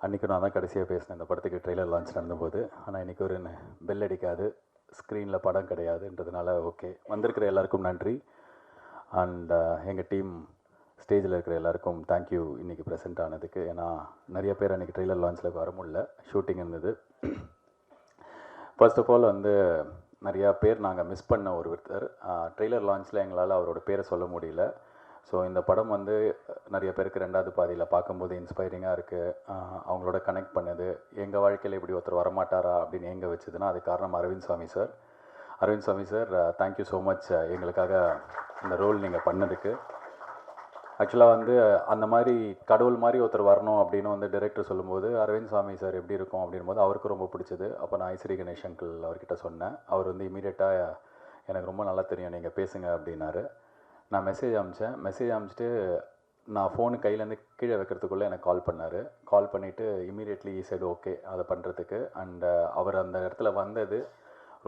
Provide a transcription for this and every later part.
அன்றைக்கி நான் தான் கடைசியாக பேசினேன் இந்த படத்துக்கு ட்ரெய்லர் லான்ச் நடந்தபோது. ஆனால் இன்றைக்கி ஒரு பெல் அடிக்காது, ஸ்க்ரீனில் படம் கிடையாதுன்றதுனால ஓகே. வந்திருக்கிற எல்லாருக்கும் நன்றி. அண்ட் எங்கள் டீம் ஸ்டேஜில் இருக்கிற எல்லாருக்கும் தேங்க்யூ இன்றைக்கி ப்ரெசென்ட் ஆனதுக்கு. ஏன்னா நிறைய பேர் அன்றைக்கி ட்ரெய்லர் லான்ச்சில் வர முடியல, ஷூட்டிங் இருந்தது. ஃபர்ஸ்ட் ஆஃப் ஆல் வந்து நிறையா பேர் நாங்கள் மிஸ் பண்ண ஒருத்தர். ட்ரெய்லர் லான்ச்சில் எங்களால் அவரோட பேரை சொல்ல முடியல. ஸோ இந்த படம் வந்து நிறைய பேருக்கு ரெண்டாவது பாதியில் பார்க்கும்போது இன்ஸ்பைரிங்காக இருக்குது. அவங்களோட கனெக்ட் பண்ணுது. எங்கள் வாழ்க்கையில் இப்படி ஒருத்தர் வரமாட்டாரா அப்படின்னு எங்கே வச்சுதுன்னா அது காரணம் அரவிந்த் சாமி சார். அரவிந்த் சாமி சார், தேங்க்யூ ஸோ மச் எங்களுக்காக இந்த ரோல் நீங்கள் பண்ணதுக்கு. ஆக்சுவலாக வந்து அந்த மாதிரி கடவுள் மாதிரி ஒருத்தர் வரணும் அப்படின்னு வந்து டைரக்டர் சொல்லும்போது அரவிந்த் சாமி சார் எப்படி இருக்கும் அப்படின்போது அவருக்கு ரொம்ப பிடிச்சது. அப்போ நான் ஐஸ்வரி கணேஷ் அங்கிள் அவர்கிட்ட சொன்னேன். அவர் வந்து இமீடியட்டாக எனக்கு ரொம்ப நல்லா தெரியும், நீங்கள் பேசுங்க அப்படின்னாரு. நான் மெசேஜ் அனுப்பிச்சிட்டு நான் ஃபோனு கையிலேருந்து கீழே வைக்கிறதுக்குள்ளே எனக்கு கால் பண்ணார். கால் பண்ணிவிட்டு இமீடியட்லி சைடு ஓகே அதை பண்ணுறதுக்கு. அண்ட் அவர் அந்த இடத்துல வந்தது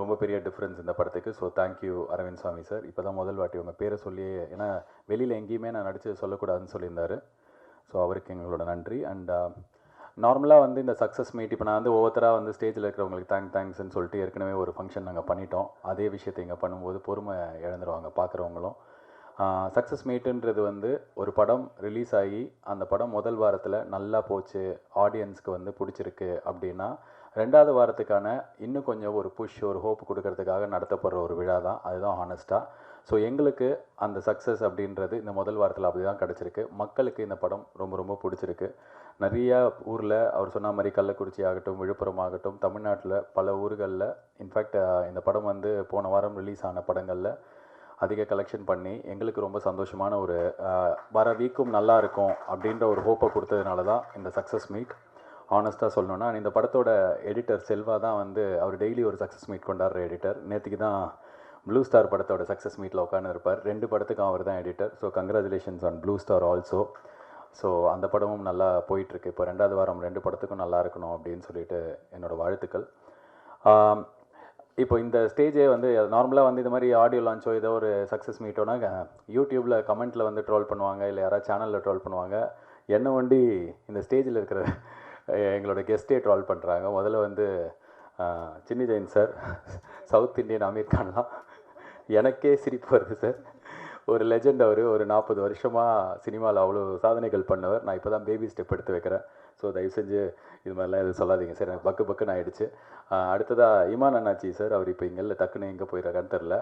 ரொம்ப பெரிய டிஃப்ரென்ஸ் இந்த படத்துக்கு. ஸோ தேங்க்யூ அரவிந்த் சாமி சார். இப்போ தான் முதல் வாட்டி உங்கள் பேரை சொல்லி, ஏன்னா வெளியில் எங்கேயுமே நான் நடித்து சொல்லக்கூடாதுன்னு சொல்லியிருந்தார். ஸோ அவருக்கு எங்களோட நன்றி. அண்ட் நார்மலாக வந்து இந்த சக்ஸஸ் மீட் இப்போ நான் வந்து ஒவ்வொருத்தராக வந்து ஸ்டேஜில் இருக்கிறவங்களுக்கு தேங்க்ஸ்ன்னு சொல்லிட்டு ஏற்கனவே ஒரு ஃபங்க்ஷன் நாங்கள் பண்ணிட்டோம். அதே விஷயத்தை இங்கே பண்ணும்போது பொறுமை இழந்துருவாங்க பார்க்குறவங்களும். சக்ஸஸ் மீட்டுன்றது வந்து ஒரு படம் ரிலீஸ் ஆகி அந்த படம் முதல் வாரத்தில் நல்லா போச்சு, ஆடியன்ஸ்க்கு வந்து பிடிச்சிருக்கு அப்படின்னா ரெண்டாவது வாரத்துக்கான இன்னும் கொஞ்சம் ஒரு புஷ், ஒரு ஹோப் கொடுக்கறதுக்காக நடத்தப்படுற ஒரு விழா தான். அதுதான் ஹானஸ்ட்டாக. ஸோ எங்களுக்கு அந்த சக்ஸஸ் அப்படின்றது இந்த முதல் வாரத்தில் அப்படி தான் கிடச்சிருக்கு. மக்களுக்கு இந்த படம் ரொம்ப ரொம்ப பிடிச்சிருக்கு. நிறையா ஊரில் அவர் சொன்ன மாதிரி கள்ளக்குறிச்சி ஆகட்டும், விழுப்புரம் ஆகட்டும், தமிழ்நாட்டில் பல ஊர்களில், இன்ஃபேக்ட் இந்த படம் வந்து போன வாரம் ரிலீஸ் ஆன படங்களில் அதிக கலெக்ஷன் பண்ணி எங்களுக்கு ரொம்ப சந்தோஷமான ஒரு வர வீக்கும் நல்லா இருக்கும் அப்படின்ற ஒரு ஹோப்பை கொடுத்ததுனால தான் இந்த சக்ஸஸ் மீட். ஆனஸ்ட்டாக சொல்லணுன்னா இந்த படத்தோட எடிட்டர் செல்வா தான் வந்து அவர் டெய்லி ஒரு சக்ஸஸ் மீட் கொண்டாடுற எடிட்டர். நேற்றுக்கு தான் ப்ளூ ஸ்டார் படத்தோட சக்ஸஸ் மீட்டில் உட்காந்துருப்பார். 2 படத்துக்கும் அவர் தான் editor. So congratulations on blue star also. So அந்த படமும் நல்லா போயிட்டுருக்கு. இப்போ 2வது வாரம் 2 படத்துக்கும் நல்லா இருக்கணும் அப்படின்னு சொல்லிட்டு என்னோடய வாழ்த்துக்கள். இப்போ இந்த ஸ்டேஜே வந்து நார்மலாக வந்து இது மாதிரி ஆடியோ லான்ச்சோ ஏதோ ஒரு சக்ஸஸ் மீட்டோனா யூடியூப்பில் கமெண்ட்டில் வந்து ட்ரோல் பண்ணுவாங்க, இல்லை யாராவது சேனலில் ட்ரோல் பண்ணுவாங்க. என்ன வண்டி இந்த ஸ்டேஜில் இருக்கிற எங்களோட கெஸ்ட்டே ட்ரோல் பண்ணுறாங்க. முதல்ல வந்து Chinni Jain sir, south Indian Aamir கான்லாம் எனக்கே சிரிப்பு வருது சார். ஒரு லெஜெண்ட் அவர். ஒரு 40 வருஷமாக சினிமாவில் அவ்வளோ சாதனைகள் பண்ணவர். நான் இப்போ தான் பேபி ஸ்டெப் எடுத்து வைக்கிறேன். ஸோ தயவு செஞ்சு இது மாதிரிலாம் எதுவும் சொல்லாதீங்க சார். எனக்கு பக்குன்னு ஆகிடுச்சு. அடுத்ததாக இமான் அண்ணாச்சி சார், அவர் இப்போ இங்கே இல்லை, டக்குன்னு எங்கே போயிடறான்னு தெரில.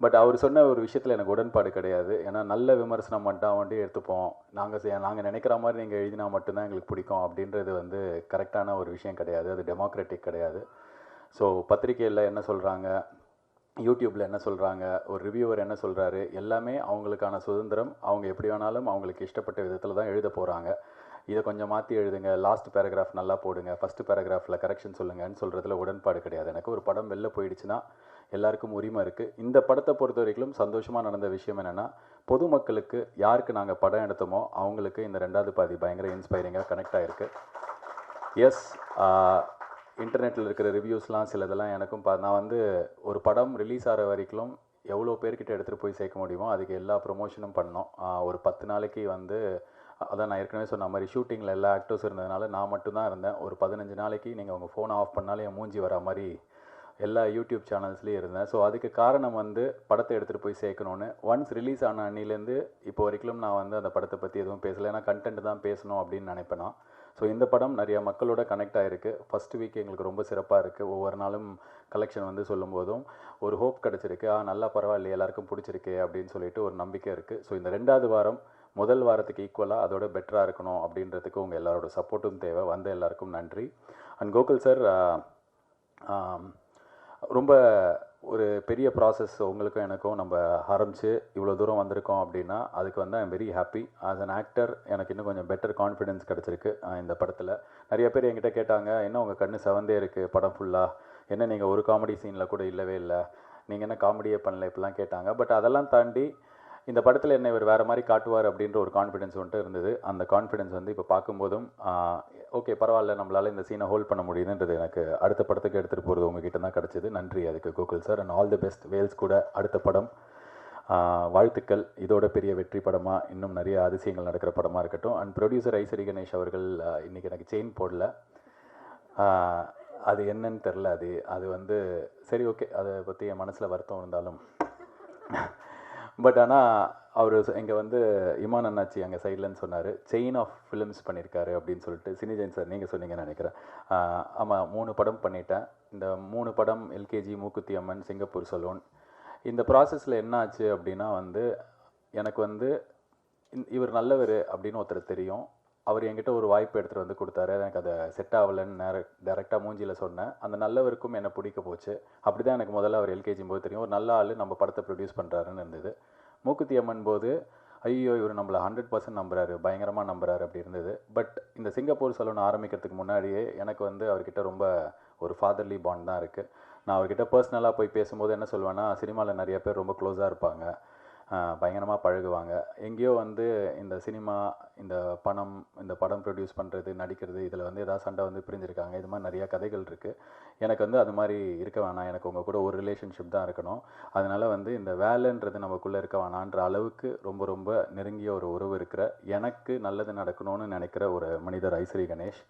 பட் அவர் சொன்ன ஒரு விஷயத்தில் எனக்கு உடன்பாடு கிடையாது. ஏன்னா நல்ல விமர்சனம் மட்டும் வண்டி எடுத்துப்போம், நாங்கள் நினைக்கிற மாதிரி நீங்கள் எழுதினா மட்டும்தான் எங்களுக்கு பிடிக்கும் அப்படின்றது வந்து கரெக்டான ஒரு விஷயம் கிடையாது. அது டெமோக்ராட்டிக் கிடையாது. ஸோ பத்திரிக்கையில் என்ன சொல்கிறாங்க, யூடியூப்பில் என்ன சொல்கிறாங்க, ஒரு ரிவ்யூவர் என்ன சொல்கிறாரு, எல்லாமே அவங்களுக்கான சுதந்திரம். அவங்க எப்படி வேணாலும் அவங்களுக்கு இஷ்டப்பட்ட விதத்தில் தான் எழுத போகிறாங்க. இதை கொஞ்சம் மாற்றி எழுதுங்க, லாஸ்ட் பேராகிராஃப் நல்லா போடுங்க, ஃபஸ்ட்டு பேராகிராஃபில் கரெக்ஷன் சொல்லுங்கன்னு சொல்கிறதுல உடன்பாடு கிடையாது. எனக்கு ஒரு படம் வெளில போயிடுச்சுன்னா எல்லாருக்கும் உரிமை இருக்குது. இந்த படத்தை பொறுத்த வரைக்கும் சந்தோஷமாக நடந்த விஷயம் என்னென்னா, பொதுமக்களுக்கு யாருக்கு நாங்கள் படம் எடுத்தோமோ அவங்களுக்கு இந்த 2வது பாதி பயங்கர இன்ஸ்பைரிங்காக கனெக்ட் ஆகிருக்கு. எஸ், இன்டர்நெட்டில் இருக்கிற ரிவ்யூஸ்லாம் சிலதெல்லாம் எனக்கும் நான் வந்து ஒரு படம் ரிலீஸ் ஆகிற வரைக்கும் எவ்வளோ பேர்கிட்ட எடுத்துகிட்டு போய் சேர்க்க முடியுமோ அதுக்கு எல்லா ப்ரொமோஷனும் பண்ணோம். ஒரு 10 நாளைக்கு வந்து அதான் நான் ஏற்கனவே சொன்ன மாதிரி ஷூட்டிங்கில் எல்லா ஆக்டர்ஸ் இருந்ததுனால நான் மட்டும்தான் இருந்தேன். ஒரு 15 நாளைக்கு நீங்கள் உங்கள் ஃபோனை ஆஃப் பண்ணாலே என் மூஞ்சி வர மாதிரி எல்லா யூடியூப் சேனல்ஸ்லேயும் இருந்தேன். ஸோ அதுக்கு காரணம் வந்து படத்தை எடுத்துகிட்டு போய் சேர்க்கணுன்னு. ஒன்ஸ் ரிலீஸ் ஆன அன்னிலேருந்து இப்போ வரைக்கும் நான் வந்து அந்த படத்தை பற்றி எதுவும் பேசலை. ஏன்னா கண்டென்ட் தான் பேசணும் அப்படின்னு நினைப்பேன் நான். ஸோ இந்த படம் நிறையா மக்களோட கனெக்ட் ஆகிருக்கு. ஃபஸ்ட் வீக் எங்களுக்கு ரொம்ப சிறப்பாக இருக்குது. ஒவ்வொரு நாளும் கலெக்ஷன் வந்து சொல்லும்போதும் ஒரு ஹோப் கிடச்சிருக்கு. நல்லா பரவாயில்லையே, எல்லாருக்கும் பிடிச்சிருக்கு அப்படின்னு சொல்லிட்டு ஒரு நம்பிக்கை இருக்குது. ஸோ இந்த 2வது வாரம் முதல் வாரத்துக்கு ஈக்குவலாக அதோட பெட்டராக இருக்கணும் அப்படின்றதுக்கு உங்கள் எல்லாரோட சப்போர்ட்டும் தேவை. வந்த எல்லாருக்கும் நன்றி. அண்ட் கோகுல் சார், ரொம்ப ஒரு பெரிய ப்ராசஸ் உங்களுக்கும் எனக்கும் நம்ம ஆரம்பித்து இவ்வளோ தூரம் வந்திருக்கோம் அப்படின்னா அதுக்கு வந்து I am very happy. As an actor எனக்கு இன்னும் கொஞ்சம் பெட்டர் கான்ஃபிடென்ஸ் கிடச்சிருக்கு இந்த படத்தில். நிறைய பேர் என்கிட்ட கேட்டாங்க, என்ன உங்கள் கண்ணு செவந்தே இருக்குது படம் ஃபுல்லாக, என்ன நீங்கள் ஒரு காமெடி சீனில் கூட இல்லவே இல்லை, நீங்கள் என்ன காமெடியே பண்ணல, இப்படிலாம் கேட்டாங்க. பட் அதெல்லாம் தாண்டி இந்த படத்தில் என்ன இவர் வேறு மாதிரி காட்டுவார் அப்படின்ற ஒரு கான்ஃபிடென்ஸ் வந்துட்டு இருந்தது. அந்த கான்ஃபிடென்ஸ் வந்து இப்போ பார்க்கும்போதும் ஓகே பரவாயில்ல, நம்மளால் இந்த சீனை ஹோல்ட் பண்ண முடியுதுன்றது எனக்கு அடுத்த படத்துக்கு எடுத்துகிட்டு போகிறது உங்ககிட்ட தான் கிடச்சிது. நன்றி அதுக்கு Gokul sir. And all the best. Vels கூட அடுத்த படம் வாழ்த்துக்கள். இதோட பெரிய வெற்றி படமாக இன்னும் நிறைய அதிசயங்கள் நடக்கிற படமாக இருக்கட்டும். அண்ட் ப்ரொடியூசர் ஐசரி கணேஷ் அவர்கள் இன்றைக்கி எனக்கு செயின் போடல, அது என்னன்னு தெரில. அது வந்து சரி, ஓகே, அதை பற்றி என் மனசில் வருத்தம் இருந்தாலும் பட் ஆனால் அவர் இங்கே வந்து இமான் அண்ணாச்சி அங்கே சைட்லன்னு சொன்னார், செயின் ஆஃப் ஃபிலிம்ஸ் பண்ணியிருக்காரு அப்படின்னு சொல்லிட்டு. சினிஜெயின் சார் நீங்கள் சொன்னீங்கன்னு நினைக்கிறேன். ஆமாம், 3 படம் பண்ணிட்டேன். இந்த 3 படம் LKG, Mookuthi Amman, Singapore salon. இந்த ப்ராசஸில் என்ன ஆச்சு அப்படின்னா வந்து எனக்கு வந்து இவர் நல்லவர் அப்படின்னு ஒருத்தர் தெரியும். அவர் என்கிட்ட ஒரு வாய்ப்பு எடுத்துகிட்டு வந்து கொடுத்தாரு. எனக்கு அதை செட் ஆகலைன்னு டேரெக்டாக மூஞ்சியில் சொன்னேன். அந்த நல்லவருக்கும் என்னை பிடிக்க போச்சு. அப்படி தான் எனக்கு முதல்ல அவர் எல்கேஜி போது தெரியும், ஒரு நல்ல ஆள் நம்ம படத்தை ப்ரொடியூஸ் பண்ணுறாருன்னு இருந்தது. மூக்குத்தி அம்மன் போது ஐயோ இவர் நம்மளை 100% நம்புறாரு, பயங்கரமாக நம்புறாரு அப்படி இருந்தது. பட் இந்த சிங்கப்பூர் சலூன் ஆரம்பிக்கிறதுக்கு முன்னாடியே எனக்கு வந்து அவர்கிட்ட ரொம்ப ஒரு ஃபாதர்லி பாண்ட் தான் இருக்குது. நான் அவர்கிட்ட பர்சனலாக போய் பேசும்போது என்ன சொல்லுவேன்னா, சினிமாவில் நிறைய பேர் ரொம்ப க்ளோஸாக இருப்பாங்க, பயங்கரமாக பழகுவாங்க. எங்கேயோ வந்து இந்த சினிமா, இந்த பணம், இந்த படம் ப்ரொடியூஸ் பண்ணுறது, நடிக்கிறது, இதில் வந்து ஏதாவது சண்டை வந்து பிரிஞ்சிருக்காங்க. இது மாதிரி நிறையா கதைகள் இருக்குது. எனக்கு வந்து அது மாதிரி இருக்க வேணாம், எனக்கு உங்கள் கூட ஒரு ரிலேஷன்ஷிப் தான் இருக்கணும். அதனால் வந்து இந்த வேலைன்றது நமக்குள்ளே இருக்க வேணான்ற அளவுக்கு ரொம்ப ரொம்ப நெருங்கிய ஒரு உறவு இருக்கிற, எனக்கு நல்லது நடக்கணும்னு நினைக்கிற ஒரு மனிதர் ஐசரி கணேஷ்.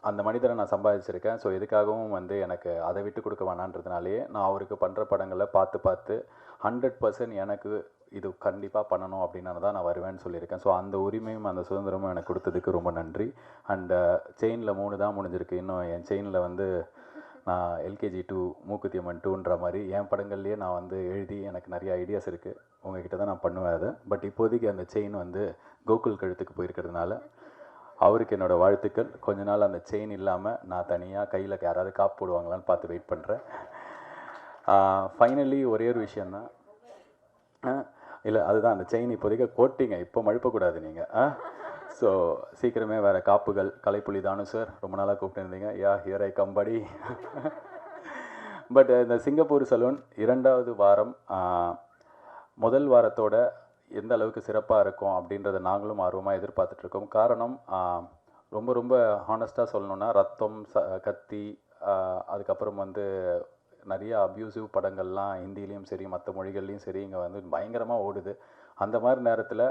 அந்த மனிதரை நான் சம்பாதிச்சிருக்கேன். ஸோ எதுக்காகவும் வந்து எனக்கு அதை விட்டு கொடுக்க வேணான்றதுனாலேயே நான் அவருக்கு பண்ணுற படங்களை பார்த்து 100% எனக்கு இது கண்டிப்பாக பண்ணணும் அப்படின்னு தான் நான் வருவேன்னு சொல்லியிருக்கேன். ஸோ அந்த உரிமையும் அந்த சுதந்திரமும் எனக்கு கொடுத்ததுக்கு ரொம்ப நன்றி. அண்ட் செயினில் 3 தான் முடிஞ்சிருக்கு. இன்னும் என் செயினில் வந்து நான் எல்கேஜி 2, மூக்குத்தி அம்மன் 2ன்ற மாதிரி என் படங்கள்லேயே நான் வந்து எழுதி எனக்கு நிறைய ஐடியாஸ் இருக்குது. உங்ககிட்ட தான் நான் பண்ணுவேன் அதை. பட் இப்போதைக்கு அந்த செயின் வந்து கோகுல் கழுத்துக்கு போயிருக்கிறதுனால அவருக்கு என்னோடய வாழ்த்துக்கள். கொஞ்ச நாள் அந்த செயின் இல்லாமல் நான் தனியாக கையில் யாராவது காப்பு போடுவாங்களான்னு பார்த்து வெயிட் பண்ணுறேன். ஃபைனலி ஒரே ஒரு விஷயந்தான், இல்லை அதுதான், அந்த செயின் இப்போதைக்கு போட்டிங்க, இப்போ மழுப்பக்கூடாது நீங்கள். ஸோ சீக்கிரமே வேறு காப்புகள். கலைப்புலி தானு சார் ரொம்ப நாளாக கூப்பிட்டுருந்தீங்க, யா ஹியர் ஐ கம்படி. பட் இந்த சிங்கப்பூர் சலூன் 2வது வாரம் முதல் வாரத்தோட எந்த அளவுக்கு சிறப்பாக இருக்கும் அப்படின்றத நாங்களும் ஆர்வமாக எதிர்பார்த்துட்ருக்கோம். காரணம் ரொம்ப ரொம்ப ஹானஸ்ட்டாக சொல்லணுன்னா, ரத்தம், கத்தி, அதுக்கப்புறம் வந்து நிறைய அப்யூசிவ் படங்கள்லாம் ஹிந்திலையும் சரி மற்ற மொழிகள்லையும் சரி இங்கே வந்து பயங்கரமாக ஓடுது. அந்த மாதிரி நேரத்தில்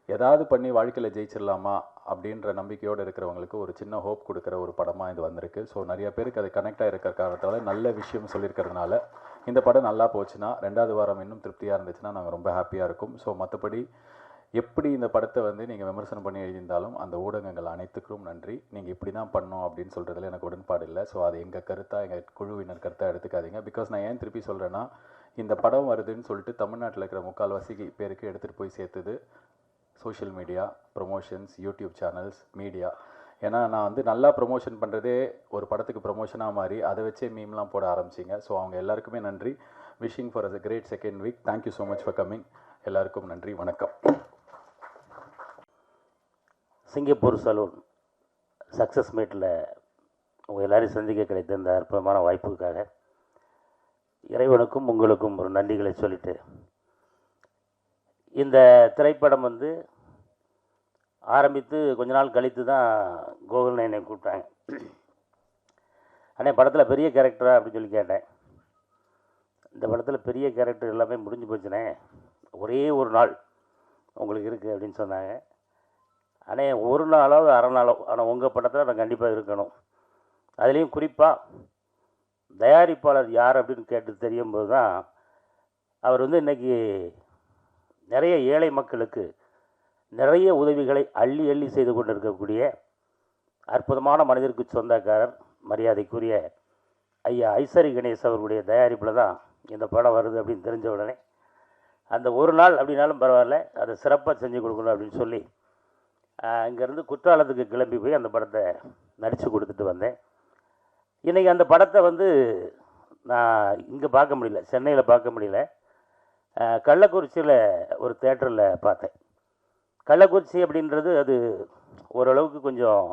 ஏதாவது பண்ணி வாழ்க்கையில் ஜெயிச்சிடலாமா அப்படின்ற நம்பிக்கையோடு இருக்கிறவங்களுக்கு ஒரு சின்ன ஹோப் கொடுக்குற ஒரு படமாக இது வந்திருக்கு. ஸோ நிறைய பேருக்கு அது கனெக்டாக இருக்கிற காரணத்தால் நல்ல விஷயம் சொல்லியிருக்கிறதுனால இந்த படம் நல்லா போச்சுன்னா 2வது வாரம் இன்னும் திருப்தியாக இருந்துச்சுன்னா நாங்கள் ரொம்ப ஹாப்பியாக இருக்கும். ஸோ மற்றபடி எப்படி இந்த படத்தை வந்து நீங்கள் விமர்சனம் பண்ணி எழுதியிருந்தாலும் அந்த ஊடகங்கள் அனைத்துக்கும் நன்றி. நீங்கள் இப்படி தான் பண்ணோம் அப்படின்னு சொல்கிறதுல எனக்கு உடன்பாடு இல்லை. ஸோ அது எங்கள் கருத்தாக, எங்கள் குழுவினர் கருத்தாக எடுத்துக்காதீங்க. பிகாஸ் நான் ஏன் திருப்பி சொல்கிறேன்னா, இந்த படம் வருதுன்னு சொல்லிட்டு தமிழ்நாட்டில் இருக்கிற முக்கால்வாசி பேருக்கு எடுத்துகிட்டு போய் சேர்த்துது social media, promotions, YouTube channels, media. ஏன்னா நான் வந்து நல்லா ப்ரொமோஷன் பண்ணுறதே ஒரு படத்துக்கு ப்ரொமோஷனாக மாறி அதை வச்சே மீம்லாம் போட ஆரம்பிச்சிங்க. ஸோ அவங்க எல்லாருக்குமே நன்றி. Wishing for a great second week. Thank you so much for coming. எல்லாருக்கும் நன்றி, வணக்கம். சிங்கப்பூர் சலூன் சக்ஸஸ் மீட்டில் உங்கள் எல்லோரையும் சந்திக்க கிடைத்த இந்த அற்புதமான வாய்ப்புக்காக இறைவனுக்கும் உங்களுக்கும் ஒரு நன்றிகளை சொல்லிட்டு, இந்த திரைப்படம் வந்து ஆரம்பித்து கொஞ்ச நாள் கழித்து தான் கோகுல் என்னை கூப்பிட்டாங்க. ஆனால் படத்தில் பெரிய கேரக்டரா அப்படின்னு சொல்லி கேட்டேன். இந்த படத்தில் பெரிய கேரக்டர் எல்லாமே முடிஞ்சு போச்சுனே, ஒரே ஒரு நாள் உங்களுக்கு இருக்குது அப்படின்னு சொன்னாங்க. ஆனால் ஒரு நாளோ அரை நாளோ, ஆனால் உங்கள் படத்தில் நான் கண்டிப்பாக இருக்கணும். அதுலேயும் குறிப்பாக தயாரிப்பாளர் யார் அப்படின்னு கேட்டு தெரியும்போது தான் அவர் வந்து இன்றைக்கி நிறைய ஏழை மக்களுக்கு நிறைய உதவிகளை அள்ளி அள்ளி செய்து கொண்டு இருக்கக்கூடிய அற்புதமான மனிதருக்கு சொந்தக்காரர் மரியாதைக்குரிய ஐயா ஐசரி கணேஷ் அவர்களுடைய தயாரிப்பில் தான் இந்த படம் வருது அப்படின்னு தெரிஞ்ச உடனே அந்த ஒரு நாள் அப்படின்னாலும் பரவாயில்ல, அதை சிறப்பாக செஞ்சு கொடுக்கணும் அப்படின்னு சொல்லி இங்கேருந்து குற்றாலத்துக்கு கிளம்பி போய் அந்த படத்தை நடித்து கொடுத்துட்டு வந்தேன். இன்றைக்கி அந்த படத்தை வந்து நான் இங்கே பார்க்க முடியல, சென்னையில் பார்க்க முடியல, கள்ளக்குறிச்சியில் ஒரு தேட்டரில் பார்த்தேன். கள்ளக்குறிச்சி அப்படின்றது அது ஓரளவுக்கு கொஞ்சம்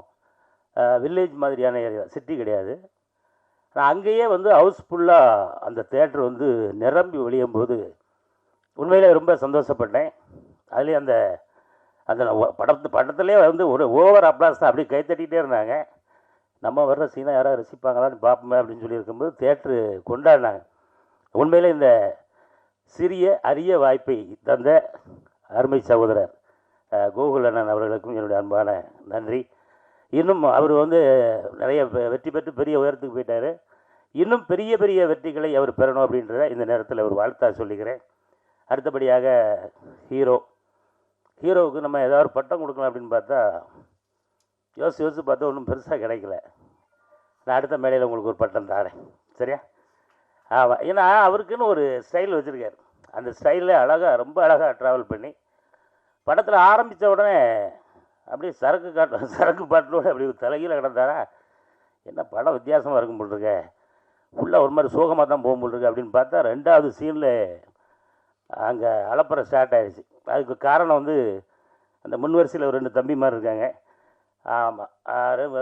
வில்லேஜ் மாதிரியான ஏரியா, சிட்டி கிடையாது. நான் அங்கேயே வந்து ஹவுஸ்ஃபுல்லாக அந்த தேட்டர் வந்து நிரம்பி ஒழியும் போது உண்மையிலே ரொம்ப சந்தோஷப்பட்டேன். அதுலேயே அந்த அந்த படத்துலேயே வந்து ஒரு ஓவர் அப்ளாஸ் தான், அப்படியே கைத்தட்டிகிட்டே இருந்தாங்க. நம்ம வர்ற சீனை யாராவது ரசிப்பாங்களான்னு பார்ப்போமே அப்படின்னு சொல்லியிருக்கும்போது தேட்ரு கொண்டாடினாங்க. உண்மையிலே இந்த சிறிய அரிய வாய்ப்பை தந்த அருமை சகோதரர் கோகுல் அண்ணன் அவர்களுக்கும் என்னுடைய அன்பான நன்றி. இன்னும் அவர் வந்து நிறைய வெற்றி பெற்று பெரிய உயரத்துக்கு போயிட்டார். இன்னும் பெரிய பெரிய வெற்றிகளை அவர் பெறணும் அப்படின்றத இந்த நேரத்தில் அவர் வாழ்த்தா சொல்லிக்கிறேன். அடுத்தபடியாக ஹீரோவுக்கு நம்ம ஏதாவது பட்டம் கொடுக்கலாம் அப்படின்னு பார்த்தா யோசித்து பார்த்தா ஒன்றும் பெருசாக கிடைக்கல. நான் அடுத்த மேடையில் உங்களுக்கு ஒரு பட்டம் தரேன், சரியா? ஆமாம், ஏன்னா அவருக்குன்னு ஒரு ஸ்டைல் வச்சுருக்கார். அந்த ஸ்டைலில் ரொம்ப அழகாக ட்ராவல் பண்ணி படத்தில் ஆரம்பித்த உடனே அப்படியே சரக்கு பாட்டிலோடு அப்படி தலைகீழ கிடந்தாரா, என்ன படம் வித்தியாசமாக இருக்கும் போட்டிருக்க, ஃபுல்லாக ஒரு மாதிரி சோகமாக தான் போக போட்டிருக்கு அப்படின்னு பார்த்தா 2வது சீனில் அங்கே அலப்பறை ஸ்டார்ட் ஆகிடுச்சு. அதுக்கு காரணம் வந்து அந்த முன்வரிசையில் ஒரு 2 தம்பி மாதிரி இருக்காங்க. ஆமாம்,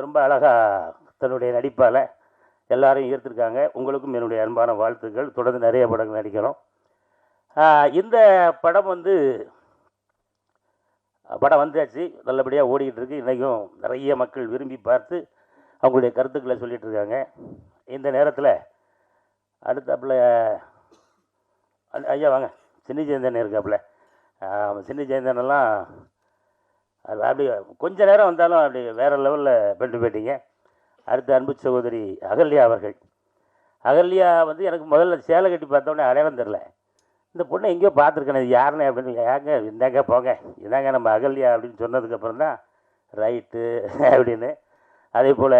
ரொம்ப அழகாக தன்னுடைய நடிப்பால் எல்லாரையும் ஈர்த்திருக்காங்க. உங்களுக்கும் என்னுடைய அன்பான வாழ்த்துக்கள். தொடர்ந்து நிறைய படங்கள் நடிக்கணும். இந்த படம் வந்தாச்சு, நல்லபடியாக ஓடிக்கிட்டு இருக்கு. இன்றைக்கும் நிறைய மக்கள் விரும்பி பார்த்து அவங்களுடைய கருத்துக்களை சொல்லிகிட்டு இருக்காங்க. இந்த நேரத்தில் அடுத்தாப்புல ஐயா வாங்க, சின்ன ஜெயந்தன் இருக்காப்புல. சின்ன ஜெயந்தனெல்லாம் அப்படி கொஞ்ச நேரம் வந்தாலும் அப்படி வேறு லெவலில் பண்ணிட்டு போயிட்டீங்க. அடுத்த அன்பு சகோதரி அகல்யா அவர்கள். அகல்யா வந்து எனக்கு முதல்ல சேலை கட்டி பார்த்தோன்னே அடையாளம் தெரில. இந்த பொண்ணை எங்கேயோ பார்த்துருக்கேன், இது யாருன்னு அப்படின்னு. ஏங்க இந்தாங்க போங்க, இதாங்க நம்ம அகல்யா அப்படின்னு சொன்னதுக்கப்புறம் தான் ரைட்டு அப்படின்னு. அதே போல்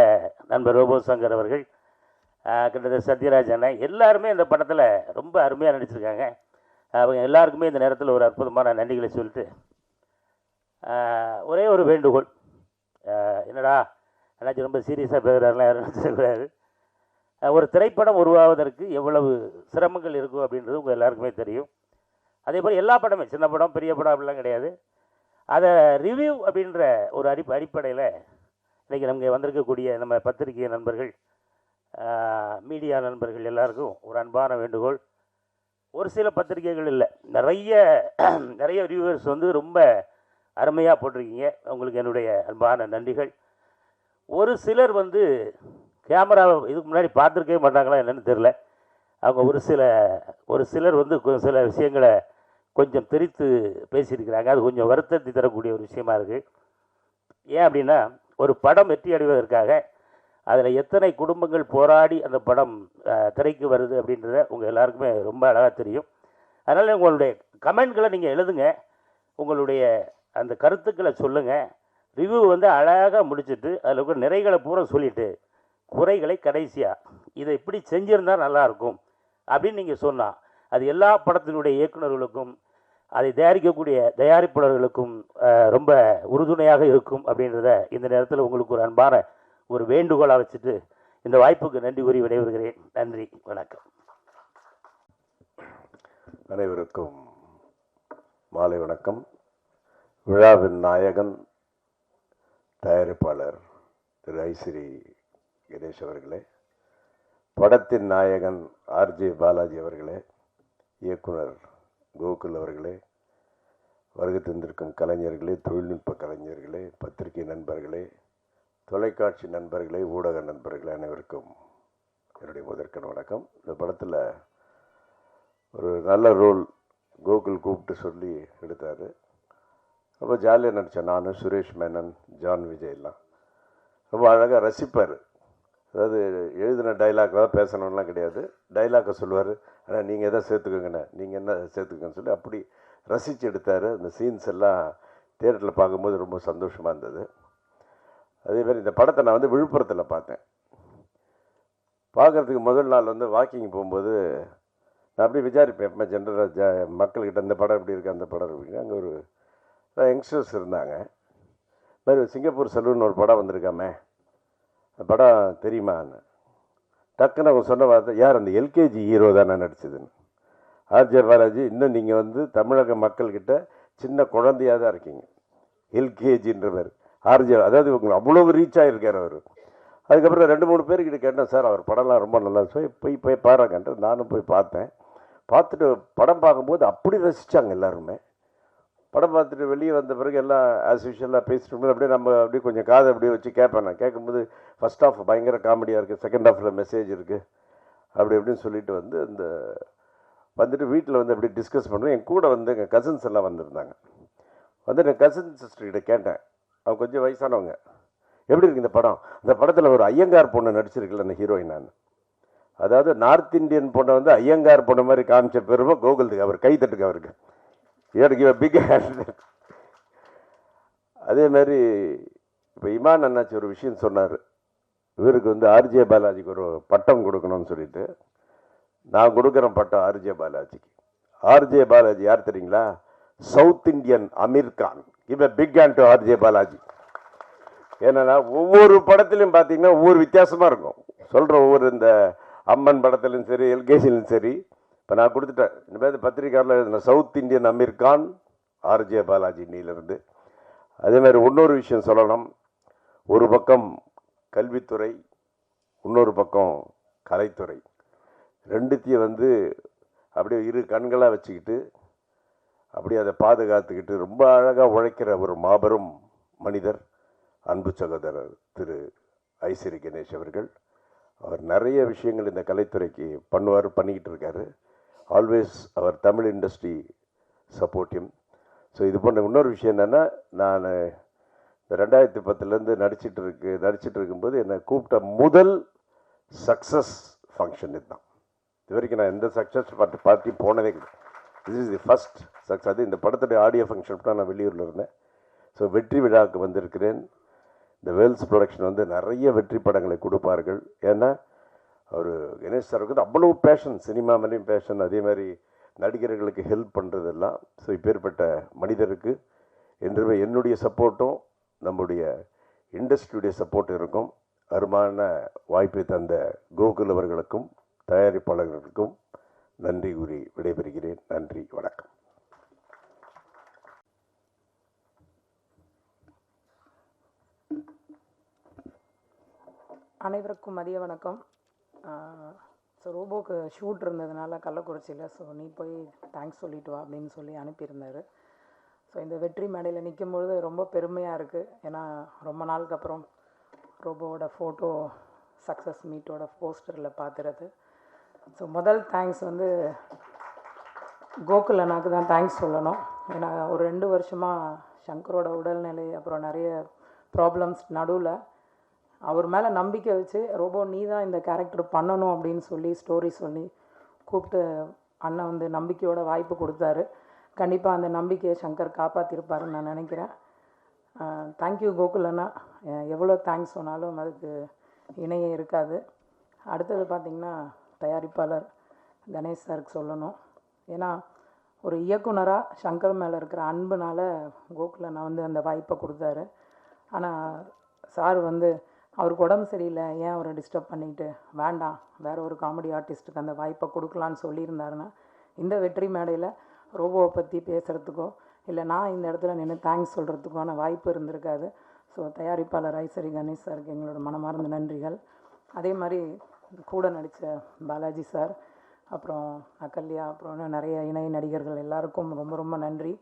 நண்பர் ரோபோ சங்கர் அவர்கள், கிட்டத்தட்ட சத்யராஜ் அண்ணன், எல்லாருமே இந்த படத்தில் ரொம்ப அருமையாக நடிச்சிருக்காங்க. அவங்க எல்லாருக்குமே இந்த நேரத்தில் ஒரு அற்புதமான நன்றிகளை சொல்லிட்டு ஒரே ஒரு வேண்டுகோள். என்னடா என்னாச்சும் ரொம்ப சீரியஸாக பேசுகிறாருலாம் யாரும் நினச்சிடக்கூடாது. ஒரு திரைப்படம் உருவாவதற்கு எவ்வளவு சிரமங்கள் இருக்கும் அப்படின்றது உங்கள் எல்லாருக்குமே தெரியும். அதே போல் எல்லா படமே, சின்ன படம் பெரிய படம் அப்படிலாம் கிடையாது. அதை ரிவ்யூ அப்படின்ற ஒரு அடிப்படையில் இன்றைக்கி நமக்கு வந்திருக்கக்கூடிய நம்ம பத்திரிகை நண்பர்கள், மீடியா நண்பர்கள் எல்லாருக்கும் ஒரு அன்பான வேண்டுகோள். ஒரு சில பத்திரிகைகள் இல்லை, நிறைய ரிவ்யூவர்ஸ் வந்து ரொம்ப அருமையாக போட்டிருக்கீங்க. உங்களுக்கு என்னுடைய அன்பான நன்றிகள். ஒரு சிலர் வந்து கேமராவை இதுக்கு முன்னாடி பார்த்துருக்கவே மாட்டாங்களா என்னென்னு தெரில. அவங்க ஒரு சிலர் வந்து சில விஷயங்களை கொஞ்சம் திரித்து பேசியிருக்கிறாங்க. அது கொஞ்சம் வருத்தத்தை தரக்கூடிய ஒரு விஷயமா இருக்குது. ஏன் அப்படின்னா, ஒரு படம் வெற்றி அடைவதற்காக அதில் எத்தனை குடும்பங்கள் போராடி அந்த படம் திரைக்கு வருது அப்படின்றத உங்கள் எல்லாருக்குமே ரொம்ப அழகாக தெரியும். அதனால் உங்களுடைய கமெண்ட்களை நீங்கள் எழுதுங்க, உங்களுடைய அந்த கருத்துக்களை சொல்லுங்கள். ரிவ்யூ வந்து அழகாக முடிச்சுட்டு அதில் இருக்கிற நிறைகளை பூரா சொல்லிவிட்டு குறைகளை கடைசியாக இதை இப்படி செஞ்சுருந்தால் நல்லாயிருக்கும் அப்படின்னு நீங்கள் சொன்னால் அது எல்லா படத்தினுடைய இயக்குநர்களுக்கும் அதை தயாரிக்கக்கூடிய தயாரிப்பாளர்களுக்கும் ரொம்ப உறுதுணையாக இருக்கும் அப்படின்றத இந்த நேரத்தில் உங்களுக்கு ஒரு அன்பான ஒரு வேண்டுகோளாக வச்சுட்டு இந்த வாய்ப்புக்கு நன்றி கூறி விடைபெறுகிறேன். நன்றி, வணக்கம். அனைவருக்கும் மாலை வணக்கம். விழாவின் நாயகன் தயாரிப்பாளர் திரு ஐஸ்ரீ கணேஷ் அவர்களே, படத்தின் நாயகன் ஆர்ஜே பாலாஜி அவர்களே, இயக்குனர் கோகுல் அவர்களே, வருகை தந்திருக்கும் கலைஞர்களே, தொழில்நுட்ப கலைஞர்களே, பத்திரிகை நண்பர்களே, தொலைக்காட்சி நண்பர்களே, ஊடக நண்பர்களே, அனைவருக்கும் என்னுடைய முதற்கண் வணக்கம். இந்த படத்தில் ஒரு நல்ல ரோல் கோகுல் கூப்பிட்டு சொல்லி எடுத்தார். ரொம்ப ஜாலியாக நடித்தேன். நான், சுரேஷ் மேனன், ஜான் விஜய்லாம் ரொம்ப அழகாக ரசிப்பார். அதாவது எழுதின டைலாக் தான் பேசணும்லாம் கிடையாது, டைலாக்கை சொல்லுவார். ஆனால் நீங்கள் எதை சேர்த்துக்கோங்கண்ணே, நீங்கள் என்ன சேர்த்துக்கோங்கன்னு சொல்லி அப்படி ரசித்து எடுத்தார். அந்த சீன்ஸ் எல்லாம் தியேட்டரில் பார்க்கும்போது ரொம்ப சந்தோஷமாக இருந்தது. அதேமாதிரி இந்த படத்தை நான் வந்து விழுப்புரத்தில் பார்த்தேன். பார்க்குறதுக்கு முதல் நாள் வந்து வாக்கிங் போகும்போது நான் அப்படியே விசாரிப்பேன், எப்போ ஜென்ரலாக மக்கள்கிட்ட இந்த படம் எப்படி இருக்குது, அந்த படம் இருக்குது. அங்கே ஒரு யங்ஸ்டர்ஸ் இருந்தாங்க. மாதிரி சிங்கப்பூர் சலூன் ஒரு படம் வந்திருக்காமே, அந்த படம் தெரியுமான்னு டக்குன்னு அவங்க சொன்ன வார்த்தை, யார் அந்த எல்கேஜி ஹீரோ தானே நடிச்சதுன்னு. ஆர்ஜே பாலாஜி, இன்னும் நீங்கள் வந்து தமிழக மக்கள்கிட்ட சின்ன குழந்தையாக தான் இருக்கீங்க. எல்கேஜின்றவர் ஆர்ஜே, அதாவது உங்களுக்கு அவ்வளோ ரீச் ஆகிருக்கார் அவர். அதுக்கப்புறம் 2-3 பேர்கிட்ட கேட்டேன், சார் அவர் படம்லாம் ரொம்ப நல்லா சொல்லி போய் பாருங்கன்ற. நானும் போய் பார்த்தேன். பார்த்துட்டு படம் பார்க்கும்போது அப்படி ரசித்தாங்க எல்லாருமே. படம் பார்த்துட்டு வெளியே வந்த பிறகு எல்லாம் ஆஸ் யூஷுவலாக பேசிட்டு அப்படியே நம்ம அப்படியே கொஞ்சம் காதை அப்படியே வச்சு கேட்பேன். நான் கேட்கும்போது ஃபஸ்ட் ஹாஃப் பயங்கர காமெடியாக இருக்குது, செகண்ட் ஹாஃபில் மெசேஜ் இருக்குது அப்படி அப்படின்னு சொல்லிட்டு வந்து இந்த வந்துட்டு வீட்டில் வந்து அப்படி டிஸ்கஸ் பண்ணுறேன். என் கூட வந்து எங்கள் கசின்ஸ் எல்லாம் வந்திருந்தாங்க. வந்து என் கசின் சிஸ்டர்கிட்ட கேட்டேன், அவங்க கொஞ்சம் வயசானவங்க, எப்படி இருக்கு இந்த படம்? அந்த படத்தில் ஒரு ஐயங்கார் பொண்ணு நடிச்சிருக்குல்ல அந்த ஹீரோயின். நான் அதாவது நார்த் இந்தியன் பொண்ணை வந்து ஐயங்கார் பொண்ணு மாதிரி காமிச்ச பெருமை கோகுலுக்கு. அவர் கை தட்டுக்கு அவருக்கு. எனக்கு பிக் ஹேண்ட். அதே மாதிரி இப்போ இமான் அண்ணாச்சி ஒரு விஷயம் சொன்னார். இவருக்கு வந்து ஆர்ஜே பாலாஜிக்கு ஒரு பட்டம் கொடுக்கணும்னு சொல்லிட்டு, நான் கொடுக்குறேன் பட்டம் ஆர்ஜே பாலாஜிக்கு. ஆர்ஜே பாலாஜி யார் தெரியுங்களா? South Indian Aamir Khan. Give a big hand to RJ Balaji. ஏன்னா ஒவ்வொரு படத்திலையும் பார்த்தீங்கன்னா ஒவ்வொரு வித்தியாசமாக இருக்கும். சொல்கிற ஒவ்வொரு இந்த அம்மன் படத்திலும் சரி, எல்கேசிலும் சரி. இப்போ நான் கொடுத்துட்டேன், இந்த மாதிரி பத்திரிக்கையாளர் எழுதின south Indian Aamir Khan RJ Balaji நீலிருந்து. அதே மாதிரி இன்னொரு விஷயம் சொல்லணும். ஒரு பக்கம் கல்வித்துறை, இன்னொரு பக்கம் கலைத்துறை, ரெண்டுத்தையும் வந்து அப்படியே இரு கண்களாக வச்சுக்கிட்டு அப்படியே அதை பாதுகாத்துக்கிட்டு ரொம்ப அழகாக உழைக்கிற ஒரு மாபெரும் மனிதர் அன்பு சகோதரர் திரு ஐசிறி கணேஷ் அவர்கள். அவர் நிறைய விஷயங்கள் இந்த கலைத்துறைக்கு பண்ணிக்கிட்டு இருக்காரு. ஆல்வேஸ் அவர் தமிழ் இண்டஸ்ட்ரி சப்போர்ட்டிவ். ஸோ இது போன்ற இன்னொரு விஷயம் என்னென்னா, நான் இந்த 2010 நடிச்சிட்டு இருக்கும்போது என்னை கூப்பிட்ட முதல் சக்ஸஸ் ஃபங்க்ஷன் இதுதான். இது வரைக்கும் நான் எந்த சக்ஸஸ் பார்ட்டி போனதே கிடையாது. This is the first success. அது இந்த படத்துடைய ஆடியோ ஃபங்க்ஷன் தான் நான் வெளியூரில் இருந்தேன். ஸோ வெற்றி விழாவுக்கு வந்திருக்கிறேன். இந்த வேல்ஸ் ப்ரொடக்ஷன் வந்து நிறைய வெற்றி படங்களை கொடுப்பார்கள். ஏன்னா அவர் கணேஷ் சாருக்கு வந்து அவ்வளோ பேஷன், சினிமா மேலேயும் பேஷன், அதே மாதிரி நடிகர்களுக்கு ஹெல்ப் பண்ணுறதெல்லாம். ஸோ இப்பேற்பட்ட மனிதருக்கு என்றுமே என்னுடைய சப்போர்ட்டும் நம்முடைய இண்டஸ்ட்ரியுடைய சப்போர்ட் இருக்கும். அருமான வாய்ப்பை தந்த கோகுல் அவர்களுக்கும் தயாரிப்பாளர்களுக்கும் நன்றி கூறி விடைபெறுகிறேன். நன்றி, வணக்கம். அனைவருக்கும் மதிய வணக்கம். ஸோ ரோபோக்கு ஷூட் இருந்ததுனால கள்ளக்குறிச்சியில், ஸோ நீ போய் தேங்க்ஸ் சொல்லிட்டு வா அப்படின்னு சொல்லி அனுப்பியிருந்தார். ஸோ இந்த வெற்றி மேடையில் நிற்கும்பொழுது ரொம்ப பெருமையாக இருக்குது. ஏன்னா ரொம்ப நாளுக்கு அப்புறம் ரோபோவோட ஃபோட்டோ சக்ஸஸ் மீட்டோட போஸ்டரில் பார்த்துறது. ஸோ முதல் தேங்க்ஸ் வந்து கோகுல் அண்ணாக்கு தான் தேங்க்ஸ் சொல்லணும். ஏன்னா ஒரு 2 வருஷமாக சங்கரோட உடல்நிலை அப்புறம் நிறைய ப்ராப்ளம்ஸ் நடுவில் அவர் மேலே நம்பிக்கை வச்சு, ரோபோ நீ தான் இந்த கேரக்டர் பண்ணணும் அப்படின்னு சொல்லி ஸ்டோரி சொல்லி கூப்பிட்டு அண்ணன் வந்து நம்பிக்கையோட வாய்ப்பு கொடுத்தாரு. கண்டிப்பாக அந்த நம்பிக்கையை சங்கர் காப்பாற்றிருப்பாருன்னு நான் நினைக்கிறேன். தேங்க்யூ கோகுல் அண்ணா. எவ்வளோ தேங்க்ஸ் சொன்னாலும் அதுக்கு இணையே இருக்காது. அடுத்தது பார்த்திங்கன்னா தயாரிப்பாளர் கணேஷ் சாருக்கு சொல்லணும். ஏன்னா ஒரு இயக்குனராக சங்கர் மேலே இருக்கிற அன்புனால கோகுல் அண்ணா வந்து அந்த வாய்ப்பை கொடுத்தாரு. ஆனால் சார் வந்து அவருக்கு உடம்பு சரியில்லை, ஏன் அவரை டிஸ்டர்ப் பண்ணிட்டு வேண்டாம், வேறு ஒரு காமெடி ஆர்டிஸ்ட்டுக்கு அந்த வாய்ப்பை கொடுக்கலான்னு சொல்லியிருந்தாருன்னா இந்த வெற்றி மேடையில் ரோபோவை பற்றி பேசுகிறதுக்கோ இல்லை நான் இந்த இடத்துல நின்று தேங்க்ஸ் சொல்கிறதுக்கான வாய்ப்பு இருந்திருக்காது. ஸோ தயாரிப்பாளர் ஐசரி கணேஷ் சாருக்கு எங்களோட மனமார்ந்த நன்றிகள். அதே மாதிரி கூட நடித்த பாலாஜி சார், அப்புறம் அகல்யா, அப்புறம் இன்னும் நிறைய இணை நடிகர்கள் எல்லாருக்கும் ரொம்ப ரொம்ப நன்றி.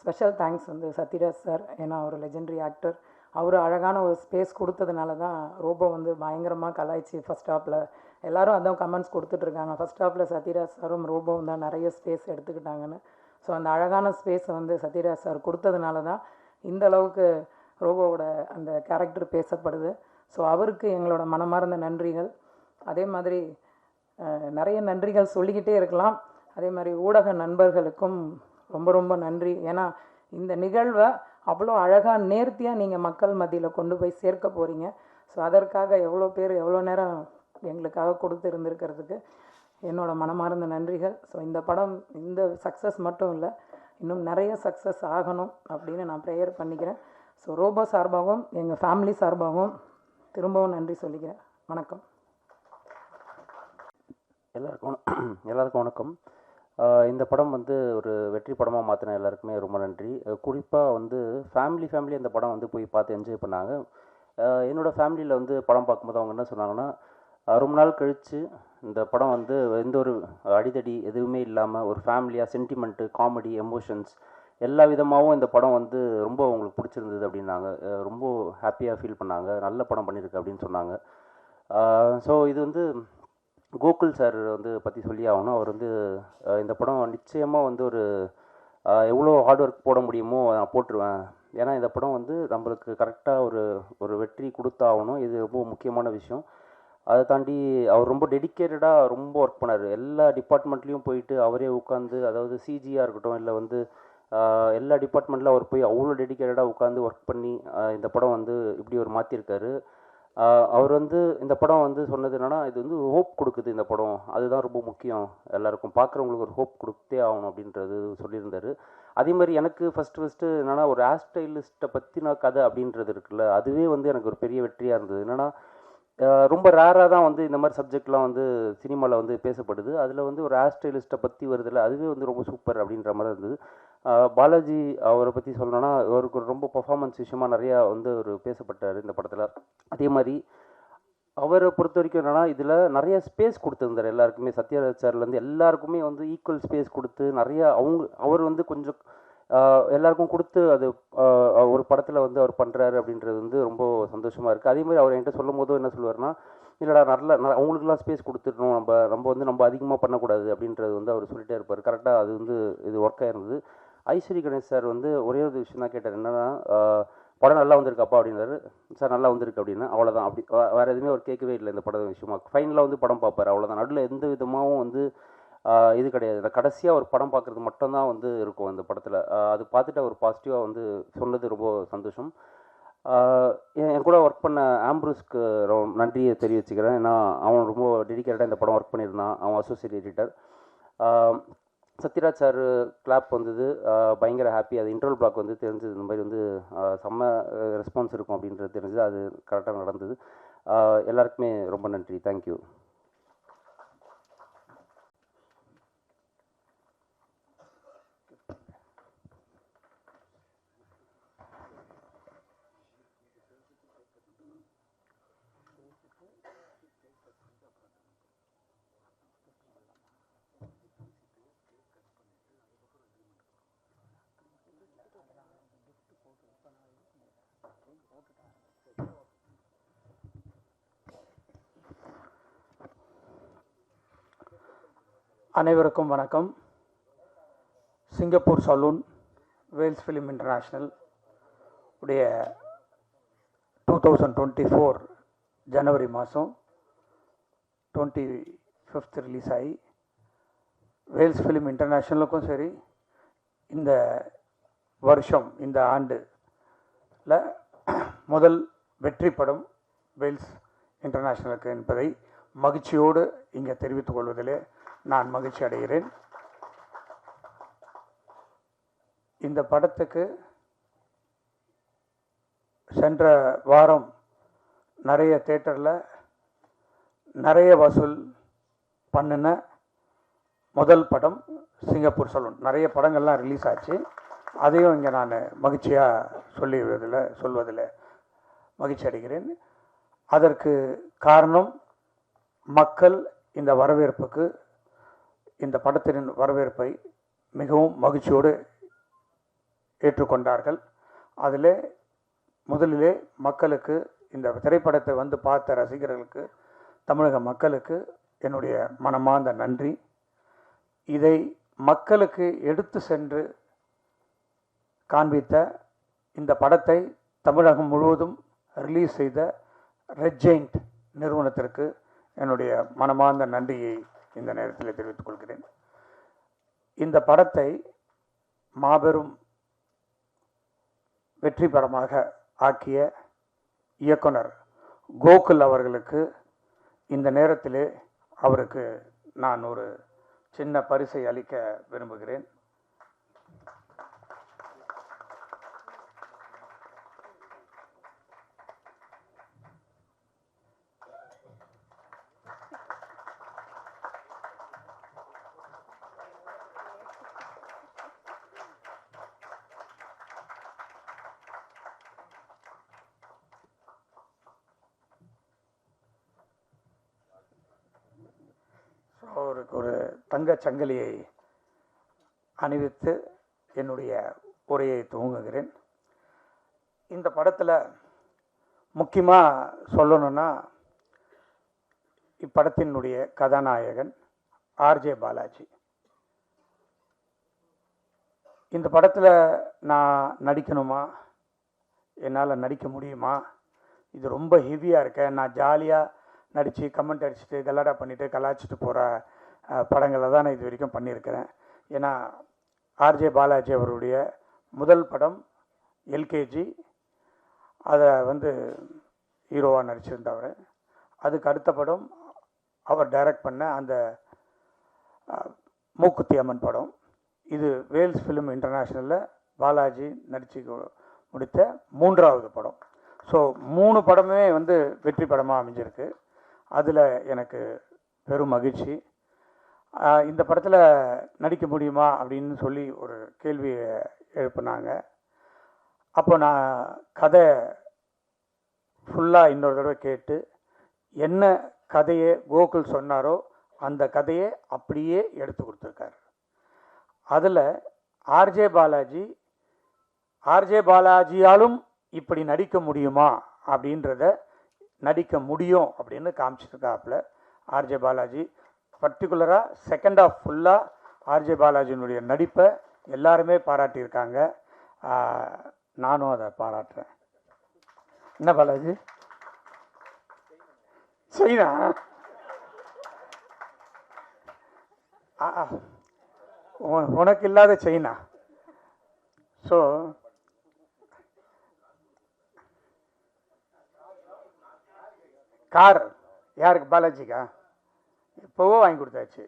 ஸ்பெஷல் தேங்க்ஸ் வந்து சத்யராஜ் சார். ஏன்னா அவர் லெஜெண்டரி ஆக்டர். அவர் அழகான ஒரு ஸ்பேஸ் கொடுத்ததுனால தான் ரோபோ வந்து பயங்கரமாக கலாய்ச்சி ஃபஸ்ட் ஹாப்பில் எல்லோரும் அதான் கமெண்ட்ஸ் கொடுத்துட்ருக்காங்க. ஃபஸ்ட் ஹாப்பில் சத்யராஜ் சாரும் ரோபோவும் தான் நிறைய ஸ்பேஸ் எடுத்துக்கிட்டாங்கன்னு. ஸோ அந்த அழகான ஸ்பேஸை வந்து சத்யராஜ் சார் கொடுத்ததுனால தான் இந்த அளவுக்கு ரோபோவோட அந்த கேரக்டர் பேசப்படுது. ஸோ அவருக்கு எங்களோட மனமார்ந்த நன்றிகள். அதே மாதிரி நிறைய நன்றிகள் சொல்லிக்கிட்டே இருக்கலாம். அதே மாதிரி ஊடக நண்பர்களுக்கும் ரொம்ப ரொம்ப நன்றி. ஏன்னா இந்த நிகழ்வை அவ்வளோ அழகாக நேர்த்தியாக நீங்கள் மக்கள் மத்தியில் கொண்டு போய் சேர்க்க போகிறீங்க. ஸோ அதற்காக எவ்வளோ பேர் எவ்வளோ நேரம் எங்களுக்காக கொடுத்து இருந்திருக்கிறதுக்கு என்னோடய மனமார்ந்த நன்றிகள். ஸோ இந்த படம் இந்த சக்ஸஸ் மட்டும் இல்லை, இன்னும் நிறைய சக்ஸஸ் ஆகணும் அப்படின்னு நான் ப்ரேயர் பண்ணிக்கிறேன். ஸோ ரோபோ சார்பாகவும் எங்கள் ஃபேமிலி சார்பாகவும் திரும்பவும் நன்றி சொல்லிக்கிறேன். வணக்கம். எல்லாருக்கும் வணக்கம். இந்த படம் வந்து ஒரு வெற்றி படமாக மாற்றின எல்லாருக்குமே ரொம்ப நன்றி. குறிப்பாக வந்து ஃபேமிலி அந்த படம் வந்து போய் பார்த்து என்ஜாய் பண்ணாங்க. என்னோடய ஃபேமிலியில் வந்து படம் பார்க்கும்போது அவங்க என்ன சொன்னாங்கன்னா, ரொம்ப நாள் கழித்து இந்த படம் வந்து எந்த ஒரு அடிதடி எதுவுமே இல்லாமல் ஒரு ஃபேமிலியாக சென்டிமெண்ட்டு, காமெடி, எமோஷன்ஸ் எல்லா விதமாகவும் இந்த படம் வந்து ரொம்ப அவங்களுக்கு பிடிச்சிருந்தது அப்படின்னாங்க. ரொம்ப ஹாப்பியாக ஃபீல் பண்ணாங்க. நல்ல படம் பண்ணியிருக்கு அப்படின்னு சொன்னாங்க. ஸோ இது வந்து கோகுல் சார் வந்து பற்றி சொல்லி ஆகணும். அவர் வந்து இந்த படம் நிச்சயமாக வந்து ஒரு எவ்வளோ ஹார்ட் ஒர்க் போட முடியுமோ நான் போட்டுருவேன். ஏன்னா இந்த படம் வந்து நம்மளுக்கு கரெக்டாக ஒரு வெற்றி கொடுத்தாகணும். இது ரொம்ப முக்கியமான விஷயம். அதை தாண்டி அவர் ரொம்ப டெடிக்கேட்டடாக ரொம்ப ஒர்க் பண்ணார். எல்லா டிபார்ட்மெண்ட்லேயும் போயிட்டு அவரே உட்காந்து, அதாவது சிஜியாக இருக்கட்டும் இல்லை வந்து எல்லா டிபார்ட்மெண்ட்டில் அவர் போய் அவ்வளோ டெடிக்கேட்டடாக உட்காந்து ஒர்க் பண்ணி இந்த படம் வந்து இப்படி ஒரு மாற்றிருக்காரு. அவர் வந்து இந்த படம் வந்து சொன்னது என்னென்னா, இது வந்து ஹோப் கொடுக்குது இந்த படம், அதுதான் ரொம்ப முக்கியம், எல்லாருக்கும் பார்க்குறவங்களுக்கு ஒரு ஹோப் கொடுத்தே ஆகணும் அப்படின்றது சொல்லியிருந்தார். அதே மாதிரி எனக்கு ஃபஸ்ட்டு என்னென்னா, ஒரு ஹேர் ஸ்டைலிஸ்ட்டை பற்றின கதை அப்படின்றது இருக்குல்ல, அதுவே வந்து எனக்கு ஒரு பெரிய வெற்றியாக இருந்தது. என்னென்னா ரொம்ப ரேராக தான் வந்து இந்த மாதிரி சப்ஜெக்ட்லாம் வந்து சினிமாவில் வந்து பேசப்படுது. அதில் வந்து ஒரு ஹேர் ஸ்டைலிஸ்ட்டை பற்றி வருதில்ல, அதுவே வந்து ரொம்ப சூப்பர் அப்படின்ற மாதிரி இருந்தது. பாலாஜி அவரை பற்றி சொல்லணும்னா, அவருக்கு ஒரு ரொம்ப பர்ஃபார்மன்ஸ் விஷயமா நிறையா வந்து அவர் பேசப்பட்டார் இந்த படத்தில். அதே மாதிரி அவரை பொறுத்த வரைக்கும் என்னென்னா, இதில் நிறைய ஸ்பேஸ் கொடுத்துருந்தார் எல்லாருக்குமே. சத்யராஜ் சார்லேருந்து எல்லாருக்குமே வந்து ஈக்குவல் ஸ்பேஸ் கொடுத்து நிறையா அவர் வந்து கொஞ்சம் எல்லாருக்கும் கொடுத்து அது ஒரு படத்தில் வந்து அவர் பண்ணுறாரு அப்படின்றது வந்து ரொம்ப சந்தோஷமாக இருக்குது. அதே மாதிரி அவர் என்கிட்ட சொல்லும் போதும் என்ன சொல்லுவார்னா, இல்லைடா அவங்களுக்குலாம் ஸ்பேஸ் கொடுத்துடணும், நம்ம அதிகமாக பண்ணக்கூடாது அப்படின்றது வந்து அவர் சொல்லிட்டே இருப்பார். கரெக்டாக அது வந்து இது ஒர்க் ஆயிருந்தது. ஐஸ்வரி கணேஷ் சார் வந்து ஒரே ஒரு விஷயம் தான் கேட்டார், என்னென்னா படம் நல்லா வந்திருக்காப்பா அப்படின்னாரு. சார் நல்லா வந்திருக்கு அப்படின்னு, அவ்வளோதான். அப்படி வேறு எதுவுமே அவர் கேட்கவே இல்லை இந்த படம் விஷயமா. ஃபைனலாக வந்து படம் பார்ப்பார், அவ்வளோதான். நடுவில் எந்த விதமாகவும் வந்து இது கிடையாது. இந்த கடைசியாக ஒரு படம் பார்க்குறது மட்டும்தான் வந்து இருக்கும் அந்த படத்தில். அது பார்த்துட்டு அவர் பாசிட்டிவாக வந்து சொன்னது ரொம்ப சந்தோஷம். என் கூட ஒர்க் பண்ண ஆம்ப்ரூஸ்க்கு நன்றியை தெரிவிச்சுக்கிறேன். ஏன்னா அவன் ரொம்ப டெடிக்கேட்டடாக இந்த படம் ஒர்க் பண்ணியிருந்தான். அவன் associate editor. Sathyaraj sir clap வந்தது, பயங்கர ஹாப்பி. அது இன்டர்வல் பிளாக் வந்து தெரிஞ்சது, இந்த மாதிரி வந்து செம்ம ரெஸ்பான்ஸ் இருக்கும் அப்படின்றது தெரிஞ்சது. அது கரெக்டாக நடந்தது. எல்லாருக்குமே ரொம்ப நன்றி. தேங்க்யூ. அனைவருக்கும் வணக்கம். Singapore saloon Vels film international உடைய 2024 ஜனவரி மாதம் 25th ரிலீஸ் ஆகி, வேல்ஸ் ஃபிலிம் இன்டர்நேஷ்னலுக்கும் சரி, இந்த வருஷம் இந்த ஆண்டில் முதல் வெற்றி படம் வேல்ஸ் இன்டர்நேஷ்னலுக்கு என்பதை மகிழ்ச்சியோடு இங்கே தெரிவித்துக் கொள்வதிலே நான் மகிழ்ச்சி அடைகிறேன். இந்த படத்துக்கு சென்ற வாரம் நிறைய தேட்டரில் நிறைய வசூல் பண்ணின முதல் படம் சிங்கப்பூர் சலூன். நிறைய படங்கள்லாம் ரிலீஸ் ஆச்சு, அதையும் இங்கே நான் மகிழ்ச்சியாக சொல்வதில் மகிழ்ச்சி அடைகிறேன். அதற்கு காரணம் மக்கள் இந்த வரவேற்புக்கு, இந்த படத்தின் வரவேற்பை மிகவும் மகிழ்ச்சியோடு ஏற்றுக்கொண்டார்கள். அதில் முதலிலே மக்களுக்கு, இந்த திரைப்படத்தை வந்து பார்த்த ரசிகர்களுக்கு, தமிழக மக்களுக்கு என்னுடைய மனமார்ந்த நன்றி. இதை மக்களுக்கு எடுத்து சென்று காண்பித்த, இந்த படத்தை தமிழகம் முழுவதும் ரிலீஸ் செய்த ரெட் ஜெயிண்ட் நிறுவனத்திற்கு என்னுடைய மனமார்ந்த நன்றியை இந்த நேரத்தில் தெரிவித்துக் கொள்கிறேன். இந்த படத்தை மாபெரும் வெற்றி படமாக ஆக்கிய இயக்குனர் கோகுல் அவர்களுக்கு இந்த நேரத்திலே அவருக்கு நான் ஒரு சின்ன பரிசை அளிக்க விரும்புகிறேன். அவருக்கு ஒரு தங்கச் சங்கிலியை அணிவித்து என்னுடைய உரையை துவங்குகிறேன். இந்த படத்தில் முக்கியமாக சொல்லணும்னா, இப்படத்தினுடைய கதாநாயகன் ஆர்ஜே பாலாஜி. இந்த படத்தில் நான் நடிக்கணுமா, என்னால் நடிக்க முடியுமா, இது ரொம்ப ஹெவியாக இருக்க, நான் ஜாலியாக நடித்து கமெண்ட் அடிச்சுட்டு கலாடா பண்ணிவிட்டு கலாச்சிட்டு போகிற படங்களை தான் நான் இது வரைக்கும் பண்ணியிருக்கிறேன். ஏன்னா ஆர்ஜே பாலாஜி அவருடைய முதல் படம் எல்கேஜி, அதை ஹீரோவாக நடிச்சிருந்தவர். அதுக்கு அடுத்த படம் அவர் டைரக்ட் பண்ண அந்த மூக்குத்தி அம்மன் படம். இது வேல்ஸ் ஃபிலிம் இன்டர்நேஷ்னலில் பாலாஜி நடித்து முடித்த 3வது படம். ஸோ 3 படமே வெற்றி படமாக அமைஞ்சிருக்கு. அதில் எனக்கு பெரும் மகிழ்ச்சி. இந்த படத்தில் நடிக்க முடியுமா அப்படின்னு சொல்லி ஒரு கேள்வியை எழுப்புனாங்க. அப்போ நான் கதை ஃபுல்லாக இன்னொரு தடவை கேட்டு என்ன கதையை கோகுல் சொன்னாரோ அந்த கதையை அப்படியே எடுத்து கொடுத்துருக்காரு. அதில் ஆர்ஜே பாலாஜியாலும் இப்படி நடிக்க முடியுமா அப்படின்றத நடிக்க முடியும் அப்படின்னு காமிச்சிருக்காப்புல ஆர்ஜே பாலாஜி. பர்டிகுலராக செகண்ட் ஹாஃப் ஃபுல்லாக ஆர்ஜே பாலாஜியினுடைய நடிப்பை எல்லாருமே பாராட்டியிருக்காங்க. நானும் அதை பாராட்டுறேன். என்ன பாலாஜி சைனா? உனக்கு இல்லாத சைனா. ஸோ கார் யாருக்கு? பாலாஜிக்கா? எப்போவோ வாங்கி கொடுத்தாச்சு.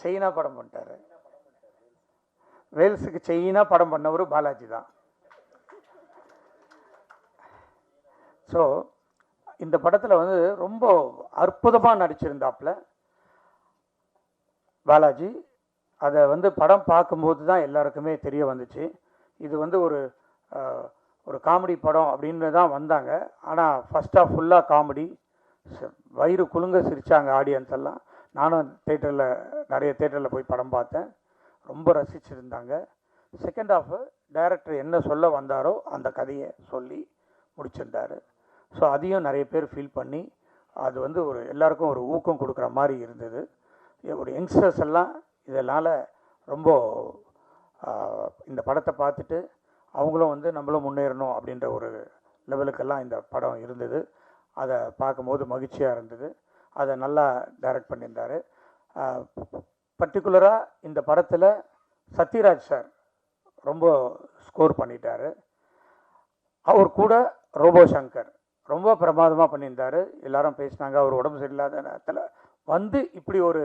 சைனா படம் பண்ணிட்டாரு. வேல்ஸுக்கு சைனா படம் பண்ணவர் பாலாஜி தான். ஸோ இந்த படத்தில் ரொம்ப அற்புதமாக நடிச்சிருந்தாப்புல பாலாஜி. அதை படம் பார்க்கும்போது தான் எல்லாருக்குமே தெரிய வந்துச்சு. இது ஒரு காமெடி படம் அப்படின்னு தான் வந்தாங்க. ஆனால் ஃபர்ஸ்ட் ஹாஃப் ஃபுல்லாக காமெடி, வயிறு குலுங்க சிரித்தாங்க ஆடியன்ஸ் எல்லாம். நானும் நிறைய தேட்டரில் போய் படம் பார்த்தேன், ரொம்ப ரசிச்சிருந்தாங்க. செகண்ட் ஹாஃப் டைரக்டர் என்ன சொல்ல வந்தாரோ அந்த கதையை சொல்லி முடிச்சிருந்தார். ஸோ அதையும் நிறைய பேர் ஃபீல் பண்ணி அது ஒரு எல்லாருக்கும் ஒரு ஊக்கம் கொடுக்குற மாதிரி இருந்தது. ஒரு யங்ஸ்டர்ஸ் எல்லாம் இதனால் ரொம்ப இந்த படத்தை பார்த்துட்டு அவங்களும் நம்மளும் முன்னேறணும் அப்படின்ற ஒரு லெவலுக்கெல்லாம் இந்த படம் இருந்தது. அதை பார்க்கும்போது மகிழ்ச்சியாக இருந்தது. அதை நல்லா டைரக்ட் பண்ணியிருந்தார். பர்டிகுலராக இந்த படத்தில் சத்யராஜ் சார் ரொம்ப ஸ்கோர் பண்ணிட்டார். அவர் கூட ரோபோ சங்கர் ரொம்ப பிரமாதமாக பண்ணியிருந்தார். எல்லாரும் பேசினாங்க. அவர் உடம்பு சரியில்லாத நேரத்தில் இப்படி ஒரு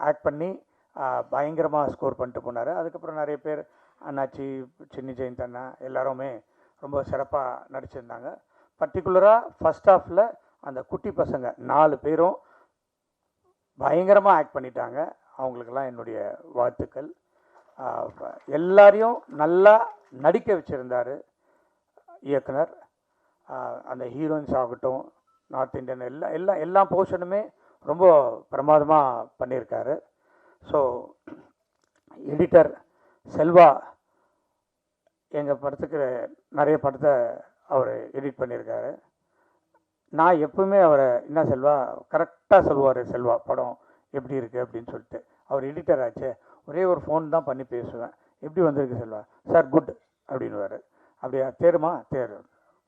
ஆக்ட் பண்ணி பயங்கரமாக ஸ்கோர் பண்ணிட்டு போனார். அதுக்கப்புறம் நிறைய பேர் அண்ணாச்சி, சின்னி ஜெயந்த் அண்ணா எல்லாருமே ரொம்ப சிறப்பாக நடிச்சிருந்தாங்க. பர்டிகுலராக ஃபஸ்ட் ஹாஃபில் அந்த குட்டி பசங்க 4 பேரும் பயங்கரமாக ஆக்ட் பண்ணிட்டாங்க. அவங்களுக்கெல்லாம் என்னுடைய வாழ்த்துக்கள். எல்லாரையும் நல்லா நடிக்க வச்சுருந்தார் இயக்குனர். அந்த ஹீரோயின்ஸ் ஆகட்டும், நார்த் இந்தியன் எல்லா போர்ஷனுமே ரொம்ப பிரமாதமாக பண்ணியிருக்காரு. ஸோ எடிட்டர் செல்வா எங்கள் படத்துக்கு நிறைய படத்தை அவர் எடிட் பண்ணியிருக்காரு. நான் எப்பவுமே அவரை என்ன செல்வா கரெக்டாக சொல்லுவார், செல்வா படம் எப்படி இருக்குது அப்படின்னு சொல்லிட்டு. அவர் எடிட்டர் ஆச்சு, ஒரே ஒரு ஃபோன் தான் பண்ணி பேசுவேன், எப்படி வந்திருக்கு செல்வா சார், குட் அப்படின்னுவார். அப்படியா, தேருமா, தேரு,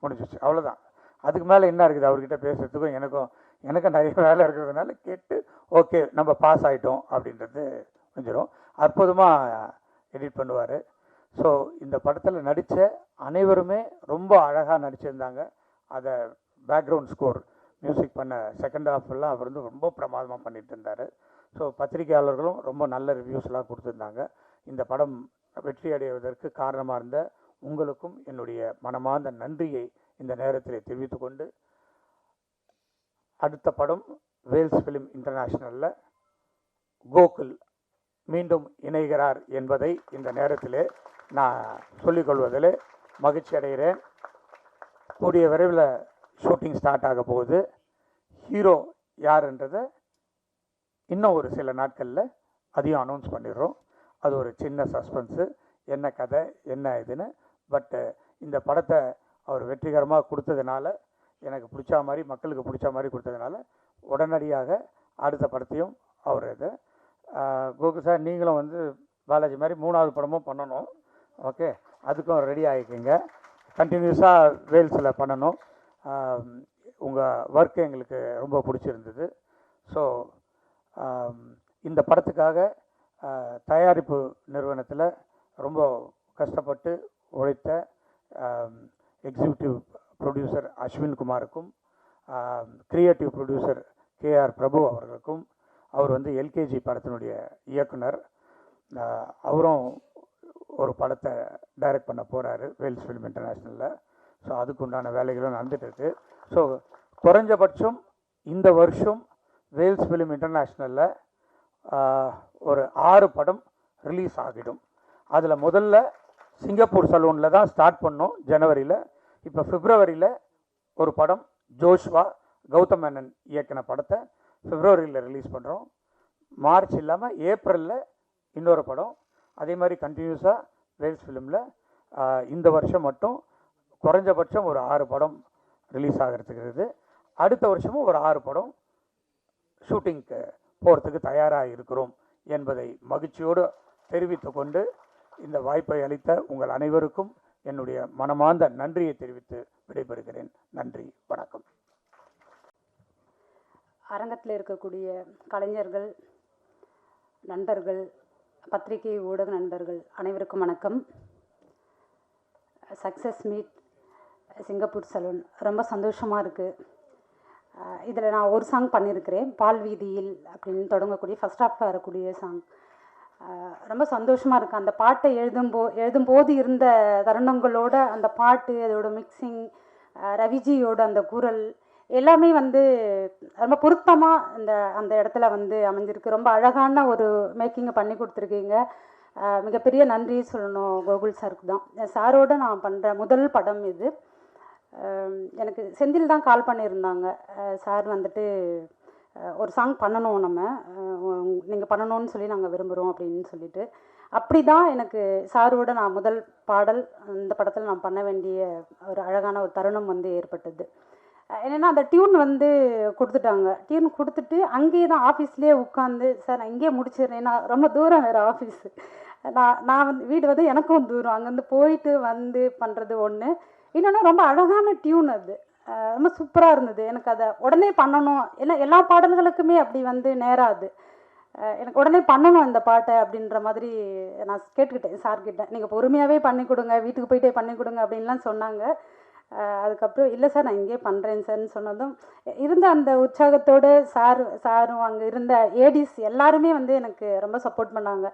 முடிஞ்சிச்சு, அவ்வளோதான். அதுக்கு மேலே என்ன இருக்குது அவர்கிட்ட பேசுகிறதுக்கும் எனக்கும் நிறைய வேலை இருக்கிறதுனால கேட்டு ஓகே நம்ம பாஸ் ஆகிட்டோம் அப்படின்றது கொஞ்சம் அற்புதமாக எடிட் பண்ணுவார். ஸோ இந்த படத்தில் நடித்த அனைவருமே ரொம்ப அழகாக நடிச்சிருந்தாங்க. அதை பேக்ரவுண்ட் ஸ்கோர் மியூசிக் பண்ண செகண்ட் ஹாஃப்லாம் அவர் ரொம்ப பிரமாதமாக பண்ணிட்டு இருந்தார். ஸோ பத்திரிகையாளர்களும் ரொம்ப நல்ல ரிவ்யூஸ்லாம் கொடுத்துருந்தாங்க. இந்த படம் வெற்றி அடைவதற்கு காரணமாக இருந்த உங்களுக்கும் என்னுடைய மனமார்ந்த நன்றியை இந்த நேரத்தில் தெரிவித்துக்கொண்டு, அடுத்த படம் வேல்ஸ் ஃபிலிம் இன்டர்நேஷ்னலில் கோகுல் மீண்டும் இணைகிறார் என்பதை இந்த நேரத்தில் நான் சொல்லிக்கொள்வதில் மகிழ்ச்சி அடைகிறேன். கூடிய விரைவில் ஷூட்டிங் ஸ்டார்ட் ஆக போகுது. ஹீரோ யாருன்றதை இன்னும் ஒரு சில நாட்களில் அதையும் அனௌன்ஸ் பண்ணிடுறோம். அது ஒரு சின்ன சஸ்பென்ஸு, என்ன கதை என்ன இதுன்னு. பட்டு இந்த படத்தை அவர் வெற்றிகரமாக கொடுத்ததுனால எனக்கு பிடிச்ச மாதிரி மக்களுக்கு பிடிச்ச மாதிரி கொடுத்ததுனால உடனடியாக அடுத்த படத்தையும் அவர் இது கோகுல் சார் நீங்களும் வந்து பாலாஜி மாதிரி 3வது படமும் பண்ணணும். ஓகே, அதுக்கும் ரெடி ஆகிக்கிங்க. கண்டினியூஸாக வேல்ஸில் பண்ணணும். உங்கள் ஒர்க்கு எங்களுக்கு ரொம்ப பிடிச்சிருந்தது. ஸோ இந்த படத்துக்காக தயாரிப்பு நிறுவனத்தில் ரொம்ப கஷ்டப்பட்டு உழைத்த எக்ஸிக்யூட்டிவ் ப்ரொடியூசர் அஸ்வின் குமாருக்கும் கிரியேட்டிவ் ப்ரொடியூசர் கேஆர் பிரபு அவர்களுக்கும், அவர் வந்து எல்கேஜி படத்தினுடைய இயக்குனர், அவரும் ஒரு படத்தை டைரக்ட் பண்ண போகிறாரு வேல்ஸ் ஃபிலிம் இன்டர்நேஷ்னலில். ஸோ அதுக்கு உண்டான வேலைகளும் நடந்துகிட்ருக்கு. ஸோ குறைஞ்சபட்சம் இந்த வருஷம் வேல்ஸ் ஃபிலிம் இன்டர்நேஷ்னலில் ஒரு 6 படம் ரிலீஸ் ஆகிடும். அதில் முதல்ல சிங்கப்பூர் சலூனில் தான் ஸ்டார்ட் பண்ணோம் ஜனவரியில். இப்போ பிப்ரவரியில் ஒரு படம் ஜோஷ்வா கௌதம் மேனன் இயக்கின படத்தை பிப்ரவரியில் ரிலீஸ் பண்ணுறோம். மார்ச் இல்லாமல் ஏப்ரலில் இன்னொரு படம். அதே மாதிரி கண்டினியூஸாக வேல்ஸ் ஃபிலிமில் இந்த வருஷம் மட்டும் குறைஞ்சபட்சம் ஒரு 6 படம் ரிலீஸ் ஆகிறதுக்கு இருக்குது. அடுத்த வருஷமும் ஒரு 6 படம் ஷூட்டிங்க்கு போகிறதுக்கு தயாராக இருக்கிறோம் என்பதை மகிழ்ச்சியோடு தெரிவித்து கொண்டு இந்த வாய்ப்பை அளித்த உங்கள் அனைவருக்கும் என்னுடைய மனமார்ந்த நன்றியை தெரிவித்து விடைபெறுகிறேன். நன்றி, வணக்கம். அரங்கத்தில் இருக்கக்கூடிய கலைஞர்கள், நண்பர்கள், பத்திரிகை ஊடக நண்பர்கள் அனைவருக்கும் வணக்கம். சக்ஸஸ் மீட் சிங்கப்பூர் சலூன் ரொம்ப சந்தோஷமாக இருக்குது. இதில் நான் ஒரு சாங் பண்ணியிருக்கிறேன், பால் வீதியில் அப்படின்னு தொடங்கக்கூடிய ஃபஸ்ட் ஹாஃபில் வரக்கூடிய சாங். ரொம்ப சந்தோஷமாக இருக்குது. அந்த பாட்டை எழுதும்போது இருந்த தருணங்களோட அந்த பாட்டு, அதோட மிக்சிங், ரவிஜியோட அந்த குரல் எல்லாமே வந்து ரொம்ப பொருத்தமாக அந்த இடத்துல வந்து அமைஞ்சிருக்கு. ரொம்ப அழகான ஒரு மேக்கிங்கை பண்ணி கொடுத்துருக்கீங்க. மிகப்பெரிய நன்றி சொல்லணும் கோகுல் சாருக்கு தான். சாரோட நான் பண்ணுற முதல் படம் இது. எனக்கு செந்தில் தான் கால் பண்ணியிருந்தாங்க, சார் வந்துட்டு ஒரு சாங் பண்ணணும், நீங்கள் பண்ணணும்னு சொல்லி நாங்கள் விரும்புகிறோம் அப்படின்னு சொல்லிட்டு. அப்படி தான் எனக்கு சாரோட நான் முதல் பாடல் இந்த படத்தில் நான் பண்ண வேண்டிய ஒரு அழகான ஒரு தருணம் வந்து ஏற்பட்டது. என்னென்னா அந்த டியூன் வந்து கொடுத்துட்டாங்க. டியூன் கொடுத்துட்டு அங்கேயே தான் ஆஃபீஸ்லேயே உட்காந்து, சார் நான் இங்கேயே முடிச்சிடுறேன், நான் ரொம்ப தூரம் வேறு ஆஃபீஸு, நான் வந்து வீடு வந்து எனக்கும் தூரம், அங்கேருந்து போயிட்டு வந்து பண்ணுறது ஒன்று. இன்னொன்று ரொம்ப அழகான டியூன், அது ரொம்ப சூப்பராக இருந்தது. எனக்கு அதை உடனே பண்ணணும், ஏன்னா எல்லா பாடல்களுக்குமே அப்படி வந்து நேராது. எனக்கு உடனே பண்ணணும் இந்த பாட்டை அப்படின்ற மாதிரி நான் கேட்டுக்கிட்டேன் சார்கிட்ட. நீங்கள் பொறுமையாகவே பண்ணி கொடுங்க, வீட்டுக்கு போயிட்டே பண்ணி கொடுங்க அப்படின்லாம் சொன்னாங்க. அதுக்கப்புறம் இல்லை சார் நான் இங்கே பண்ணுறேன் சார்ன்னு சொன்னதும் இருந்த அந்த உற்சாகத்தோடு சாரும் அங்கே இருந்த ஏடிஸ் எல்லாருமே வந்து எனக்கு ரொம்ப சப்போர்ட் பண்ணாங்க.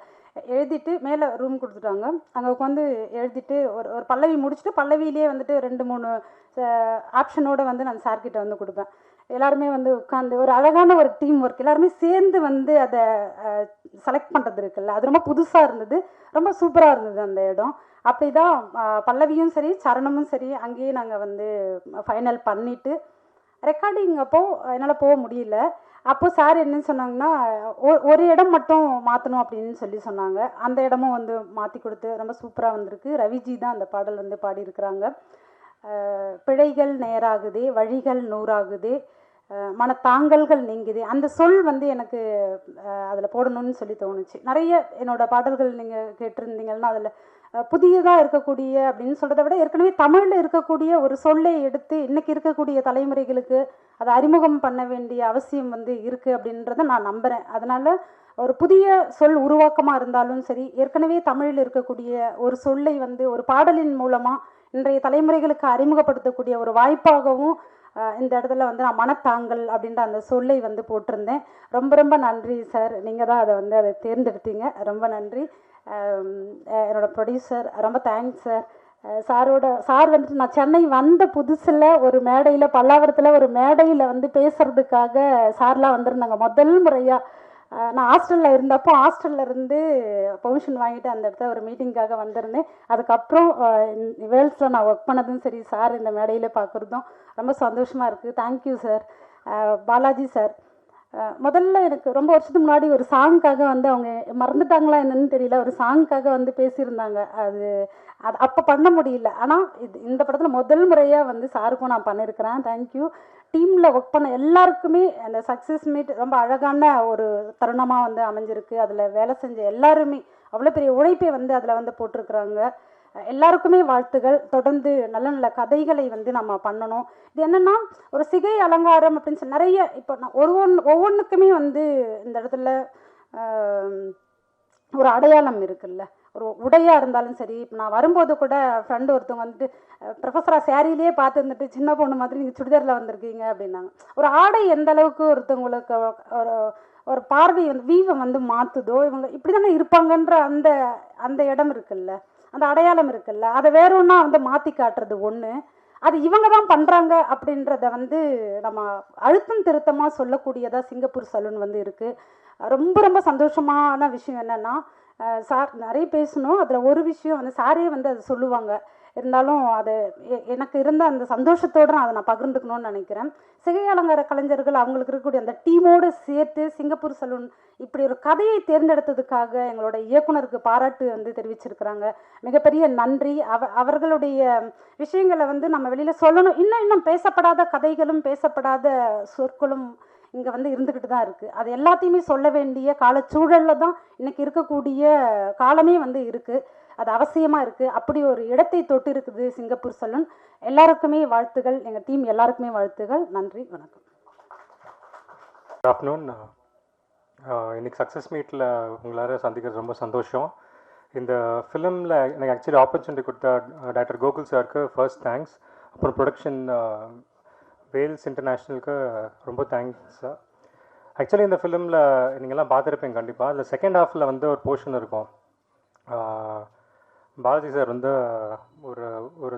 எழுதிட்டு மேலே ரூம் கொடுத்துட்டாங்க, அங்கே உட்காந்து எழுதிட்டு ஒரு பல்லவி முடிச்சுட்டு பல்லவியிலே வந்துட்டு 2-3 ஆப்ஷனோடு வந்து நான் சார்கிட்ட வந்து கொடுப்பேன். எல்லாருமே வந்து உட்காந்து ஒரு அழகான ஒரு டீம் ஒர்க், எல்லாருமே சேர்ந்து வந்து அதை செலக்ட் பண்ணுறது இருக்குல்ல, அது ரொம்ப புதுசாக இருந்தது, ரொம்ப சூப்பராக இருந்தது அந்த இடம். அப்படி தான் பல்லவியும் சரி சரணமும் சரி அங்கேயே நாங்கள் வந்து ஃபைனல் பண்ணிவிட்டு ரெக்கார்டிங் அப்போது என்னால் போக முடியல. அப்போது சார் என்னன்னு சொன்னாங்கன்னா, ஒரு இடம் மட்டும் மாற்றணும் அப்படின்னு சொல்லி சொன்னாங்க. அந்த இடமும் வந்து மாற்றி கொடுத்து ரொம்ப சூப்பராக வந்திருக்கு. ரவிஜி தான் அந்த பாடல் வந்து பாடியிருக்கிறாங்க. பிழைகள் நேராகுதே, வழிகள் 100 மனத்தாங்கல்கள் நீங்குதே, அந்த சொல் வந்து எனக்கு அதில் போடணும்னு சொல்லி தோணுச்சு. நிறைய என்னோடய பாடல்கள் நீங்கள் கேட்டிருந்தீங்கன்னா அதில் புதியதாக இருக்கக்கூடிய அப்படின்னு சொல்கிறத விட ஏற்கனவே தமிழில் இருக்கக்கூடிய ஒரு சொல்லை எடுத்து இன்றைக்கி இருக்கக்கூடிய தலைமுறைகளுக்கு அதை அறிமுகம் பண்ண வேண்டிய அவசியம் வந்து இருக்குது அப்படின்றத நான் நம்புகிறேன். அதனால் ஒரு புதிய சொல் உருவாக்கமாக இருந்தாலும் சரி, ஏற்கனவே தமிழில் இருக்கக்கூடிய ஒரு சொல்லை வந்து ஒரு பாடலின் மூலமாக இன்றைய தலைமுறைகளுக்கு அறிமுகப்படுத்தக்கூடிய ஒரு வாய்ப்பாகவும் இந்த இடத்துல வந்து நான் மனத்தாங்கல் அப்படின்ற அந்த சொல்லை வந்து போட்டிருந்தேன். ரொம்ப ரொம்ப நன்றி சார், நீங்கள் தான் அதை தேர்ந்தெடுத்தீங்க, ரொம்ப நன்றி. என்னோடய ப்ரொடியூசர் ரொம்ப தேங்க்ஸ் சார். சார் வந்துட்டு நான் சென்னை வந்த புதுசில் ஒரு மேடையில் பல்லாவரத்தில் ஒரு மேடையில் வந்து பேசுகிறதுக்காக சார்லாம் வந்திருந்தாங்க முதல் முறையாக. நான் ஹாஸ்டலில் இருந்தப்போ ஹாஸ்டலில் இருந்து பெர்மிஷன் வாங்கிட்டு அந்த இடத்துல ஒரு மீட்டிங்காக வந்திருந்தேன். அதுக்கப்புறம் வேர்ல்ஸில் நான் ஒர்க் பண்ணதும் சரி, சார் இந்த மேடையில் பார்க்குறதும் ரொம்ப சந்தோஷமாக இருக்குது. Thank you sir. பாலாஜி சார், முதல்ல எனக்கு ரொம்ப வருஷத்துக்கு முன்னாடி ஒரு சாங்க்காக வந்து அவங்க மறந்துட்டாங்களா என்னன்னு தெரியல, ஒரு சாங்க்காக வந்து பேசியிருந்தாங்க. அது அது அப்போ பண்ண முடியல. ஆனால் இந்த படத்தில் முதல் முறையாக வந்து சாருக்கும் நான் பண்ணியிருக்கிறேன். தேங்க்யூ. டீமில் ஒர்க் பண்ண எல்லாருக்குமே அந்த சக்ஸஸ் மீட் ரொம்ப அழகான ஒரு தருணமாக வந்து அமைஞ்சிருக்கு. அதில் வேலை செஞ்ச எல்லாருமே அவ்வளோ பெரிய உழைப்பை வந்து அதில் வந்து போட்டிருக்கிறாங்க. எல்லாருக்குமே வாழ்த்துகள். தொடர்ந்து நல்ல நல்ல கதைகளை வந்து நம்ம பண்ணணும். இது என்னென்னா ஒரு சிகை அலங்காரம் அப்படின்னு சொல்லி நிறைய இப்போ நான் ஒவ்வொன்றுக்குமே வந்து இந்த இடத்துல ஒரு அடையாளம் இருக்குல்ல. ஒரு உடையாக இருந்தாலும் சரி, இப்போ நான் வரும்போது கூட ஃப்ரெண்டு ஒருத்தவங்க வந்துட்டு ப்ரொஃபஸராக சேரீலேயே பார்த்து இருந்துட்டு சின்ன பொண்ணு மாதிரி நீங்கள் சுடிதாரில் வந்திருக்கீங்க அப்படின்னாங்க. ஒரு ஆடை எந்த அளவுக்கு ஒருத்தவங்களுக்கு ஒரு ஒரு பார்வை வந்து வீவை வந்து மாற்றுதோ, இவங்க இப்படி தானே இருப்பாங்கன்ற அந்த அந்த இடம் இருக்குல்ல, அந்த அடையாளம் இருக்குல்ல, அதை வேற ஒன்றா வந்து மாற்றி காட்டுறது ஒன்று. அது இவங்க தான் பண்ணுறாங்க அப்படின்றத வந்து நம்ம அழுத்தம் திருத்தமாக சொல்லக்கூடியதாக சிங்கப்பூர் சலூன் வந்து இருக்குது. ரொம்ப ரொம்ப சந்தோஷமான விஷயம் என்னென்னா, சார் நிறைய பேசணும். அதில் ஒரு விஷயம் வந்து சாரே வந்து அதை சொல்லுவாங்க. இருந்தாலும் அது எனக்கு இருந்த அந்த சந்தோஷத்தோடு நான் அதை பகிர்ந்துக்கணும்னு நினைக்கிறேன். சிகை அலங்கார கலைஞர்கள் அவங்களுக்கு இருக்கக்கூடிய அந்த டீமோடு சேர்த்து சிங்கப்பூர் சலூன் இப்படி ஒரு கதையை தேர்ந்தெடுத்ததுக்காக எங்களோட இயக்குனருக்கு பாராட்டு வந்து தெரிவிச்சிருக்கிறாங்க. மிகப்பெரிய நன்றி. அவர்களுடைய விஷயங்களை வந்து நம்ம வெளியில் சொல்லணும். இன்னும் பேசப்படாத கதைகளும் பேசப்படாத சொற்களும் இங்கே வந்து இருந்துக்கிட்டு தான் இருக்குது. அது எல்லாத்தையுமே சொல்ல வேண்டிய காலச்சூழலில் தான் இன்றைக்கி இருக்கக்கூடிய காலமே வந்து இருக்குது. அது அவசியமாக இருக்குது. அப்படி ஒரு இடத்தை தொட்டு இருக்குது சிங்கப்பூர் சலூன். எல்லாருக்குமே வாழ்த்துகள். எங்கள் டீம் எல்லாருக்குமே வாழ்த்துகள். நன்றி, வணக்கம். Good afternoon. இன்றைக்கி சக்ஸஸ் மீட்டில் உங்களால் சந்திக்கிறது ரொம்ப சந்தோஷம். இந்த ஃபிலிமில் எனக்கு ஆக்சுவலி ஆப்பர்ச்சுனிட்டி கொடுத்த டாக்டர் கோகுல் சாருக்கு ஃபர்ஸ்ட் தேங்க்ஸ். அப்புறம் ப்ரொடக்ஷன் வேல்ஸ் இன்டர்நேஷ்னலுக்கு ரொம்ப தேங்க்ஸ் சார். ஆக்சுவலி இந்த ஃபிலிமில் நீங்கள்லாம் பார்த்துருப்பீங்க கண்டிப்பாக. அதில் செகண்ட் ஹாஃபில் வந்து ஒரு போர்ஷன் இருக்கும். பாலாஜி சார் வந்து ஒரு ஒரு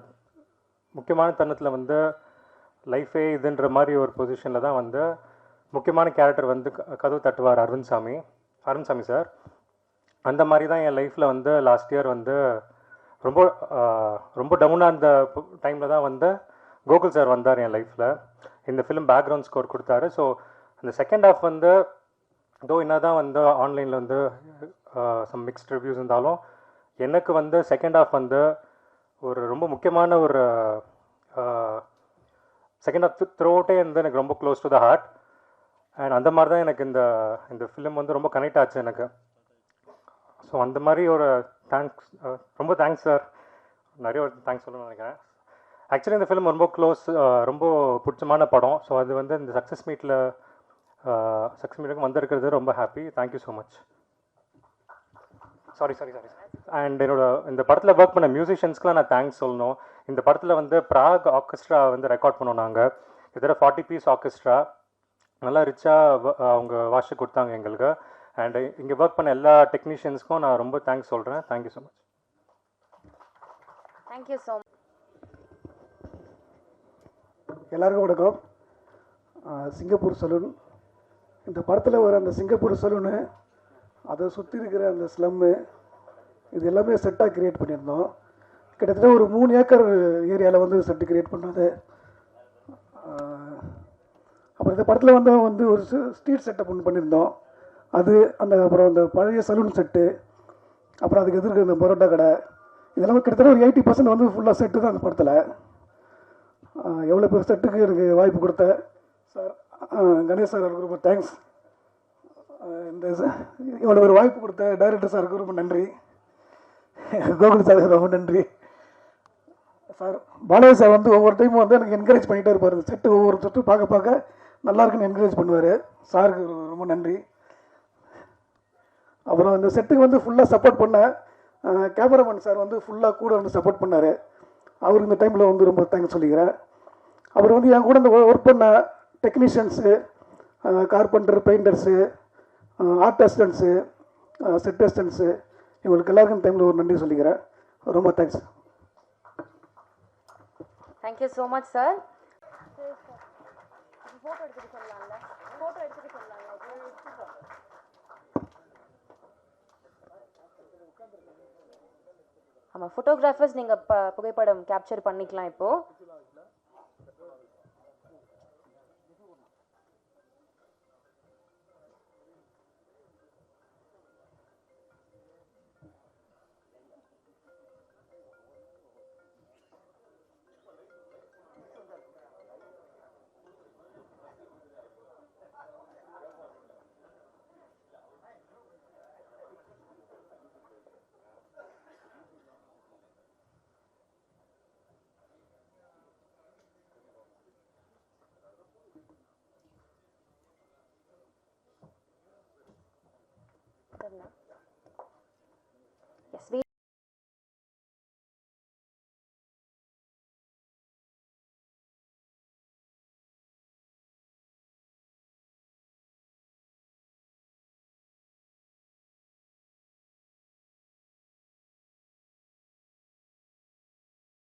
முக்கியமான தருணத்தில் வந்து லைஃபே இதுன்ற மாதிரி ஒரு பொசிஷனில் தான் வந்து முக்கியமான கேரக்டர் வந்து கதவு தட்டுவார் அருண் சாமி சார். அந்த மாதிரி தான் என் லைஃப்பில் வந்து லாஸ்ட் இயர் வந்து ரொம்ப ரொம்ப டவுனாக அந்த டைமில் தான் வந்து கோகுல் சார் வந்தார் என் லைஃப்பில். இந்த ஃபிலிம் பேக்ரவுண்ட் ஸ்கோர் கொடுத்தாரு. ஸோ அந்த செகண்ட் ஹாஃப் வந்து என்ன தான் வந்து ஆன்லைனில் வந்து சம் மிக்ஸ்ட் ரிவ்யூஸ் இருந்தாலும் எனக்கு வந்து செகண்ட் ஹாஃப் வந்து ஒரு ரொம்ப முக்கியமான ஒரு செகண்ட் ஹாஃப் த்ரூ அவுட்டே வந்து எனக்கு ரொம்ப close to the heart. And அந்த மாதிரி தான் எனக்கு இந்த ஃபிலிம் வந்து ரொம்ப கனெக்ட் ஆச்சு எனக்கு. ஸோ அந்த மாதிரி ஒரு தேங்க்ஸ், ரொம்ப தேங்க்ஸ் சார். நிறைய ஒரு தேங்க்ஸ் சொல்லணும்னு நினைக்கிறேன். ஆக்சுவலி இந்த ஃபிலிம் ரொம்ப க்ளோஸ், ரொம்ப பிடிச்சமான படம். ஸோ அது வந்து இந்த சக்ஸஸ் மீட்டுக்கு வந்திருக்கிறது ரொம்ப happy. Thank you so much. Sorry. And இந்த படத்தில் ஒர்க் பண்ண மியூசிஷியன்ஸ்க்குலாம் நான் தேங்க்ஸ் சொல்லணும். இந்த படத்தில் வந்து ப்ராக் ஆர்கெஸ்ட்ரா வந்து ரெக்கார்ட் பண்ணோம் நாங்கள். இதோட 40 பீஸ் ஆர்கெஸ்ட்ரா நல்லா ரிச்சாக அவங்க வாசிச்சு கொடுத்தாங்க எங்களுக்கு. அண்ட் இங்கே ஒர்க் பண்ண எல்லா டெக்னீஷியன்ஸ்க்கும் நான் ரொம்ப தேங்க்ஸ் சொல்கிறேன். Thank you so much. Thank you so much. எல்லாருக்கும் வணக்கம். சிங்கப்பூர் சலூன், இந்த படத்தில் வர அந்த சிங்கப்பூர் சலூனு, அதை சுற்றி இருக்கிற அந்த ஸ்லம்மு, இது எல்லாமே செட்டாக க்ரியேட் பண்ணியிருந்தோம். கிட்டத்தட்ட ஒரு 3 ஏக்கர் ஏரியாவில் வந்து செட்டு க்ரியேட் பண்ணது. அப்புறம் இந்த படத்தில் வந்து ஒரு ஸ்ட்ரீட் செட்டப் ஒன்று பண்ணியிருந்தோம். அது அப்புறம் அந்த பழைய சலூன் செட்டு, அப்புறம் அதுக்கு எதிர்க்க இந்த பரோட்டா கடை, இதெல்லாம் கிட்டத்தட்ட ஒரு 80% வந்து ஃபுல்லாக செட்டு தான் அந்த படத்தில். எவ்வளோ பேர் செட்டுக்கு எனக்கு வாய்ப்பு கொடுத்த சார் கணேஷ் சார் அவருக்கு ரொம்ப தேங்க்ஸ். இந்த இவ்வளோ ஒரு வாய்ப்பு கொடுத்த டைரக்டர் சாருக்கு ரொம்ப நன்றி. கோகுல் சாருக்கு ரொம்ப நன்றி சார். பாலாஜி சார் வந்து ஒவ்வொரு டைமும் வந்து எனக்கு என்கரேஜ் பண்ணிகிட்டே இருப்பார். இந்த செட்டு ஒவ்வொரு செட்டு பார்க்க நல்லா இருக்குன்னு என்கரேஜ் பண்ணுவார். சாருக்கு ரொம்ப நன்றி. அப்புறம் இந்த செட்டுக்கு வந்து ஃபுல்லாக சப்போர்ட் பண்ண கேமராமேன் சார் வந்து ஃபுல்லாக கூட வந்து சப்போர்ட் பண்ணார். அவருக்கு இந்த டைமில் வந்து ரொம்ப தேங்க்ஸ் சொல்லிக்கிறேன். அப்புறம் வந்து என் கூட இந்த ஒர்க் பண்ண technicians, carpenter, painters, art assistants, set assistants, இவங்களுக்கு எல்லாருக்கும் டைமில் ஒரு நன்றி சொல்லிக்கிறேன். ரொம்ப thanks. Thank you so much sir. Photo எடுத்துட்டு சொல்லலாம்ல? ஆமாம், ஃபோட்டோகிராஃபர்ஸ் நீங்கள் புகைப்படம் கேப்சர் பண்ணிக்கலாம் இப்போது. மேம்.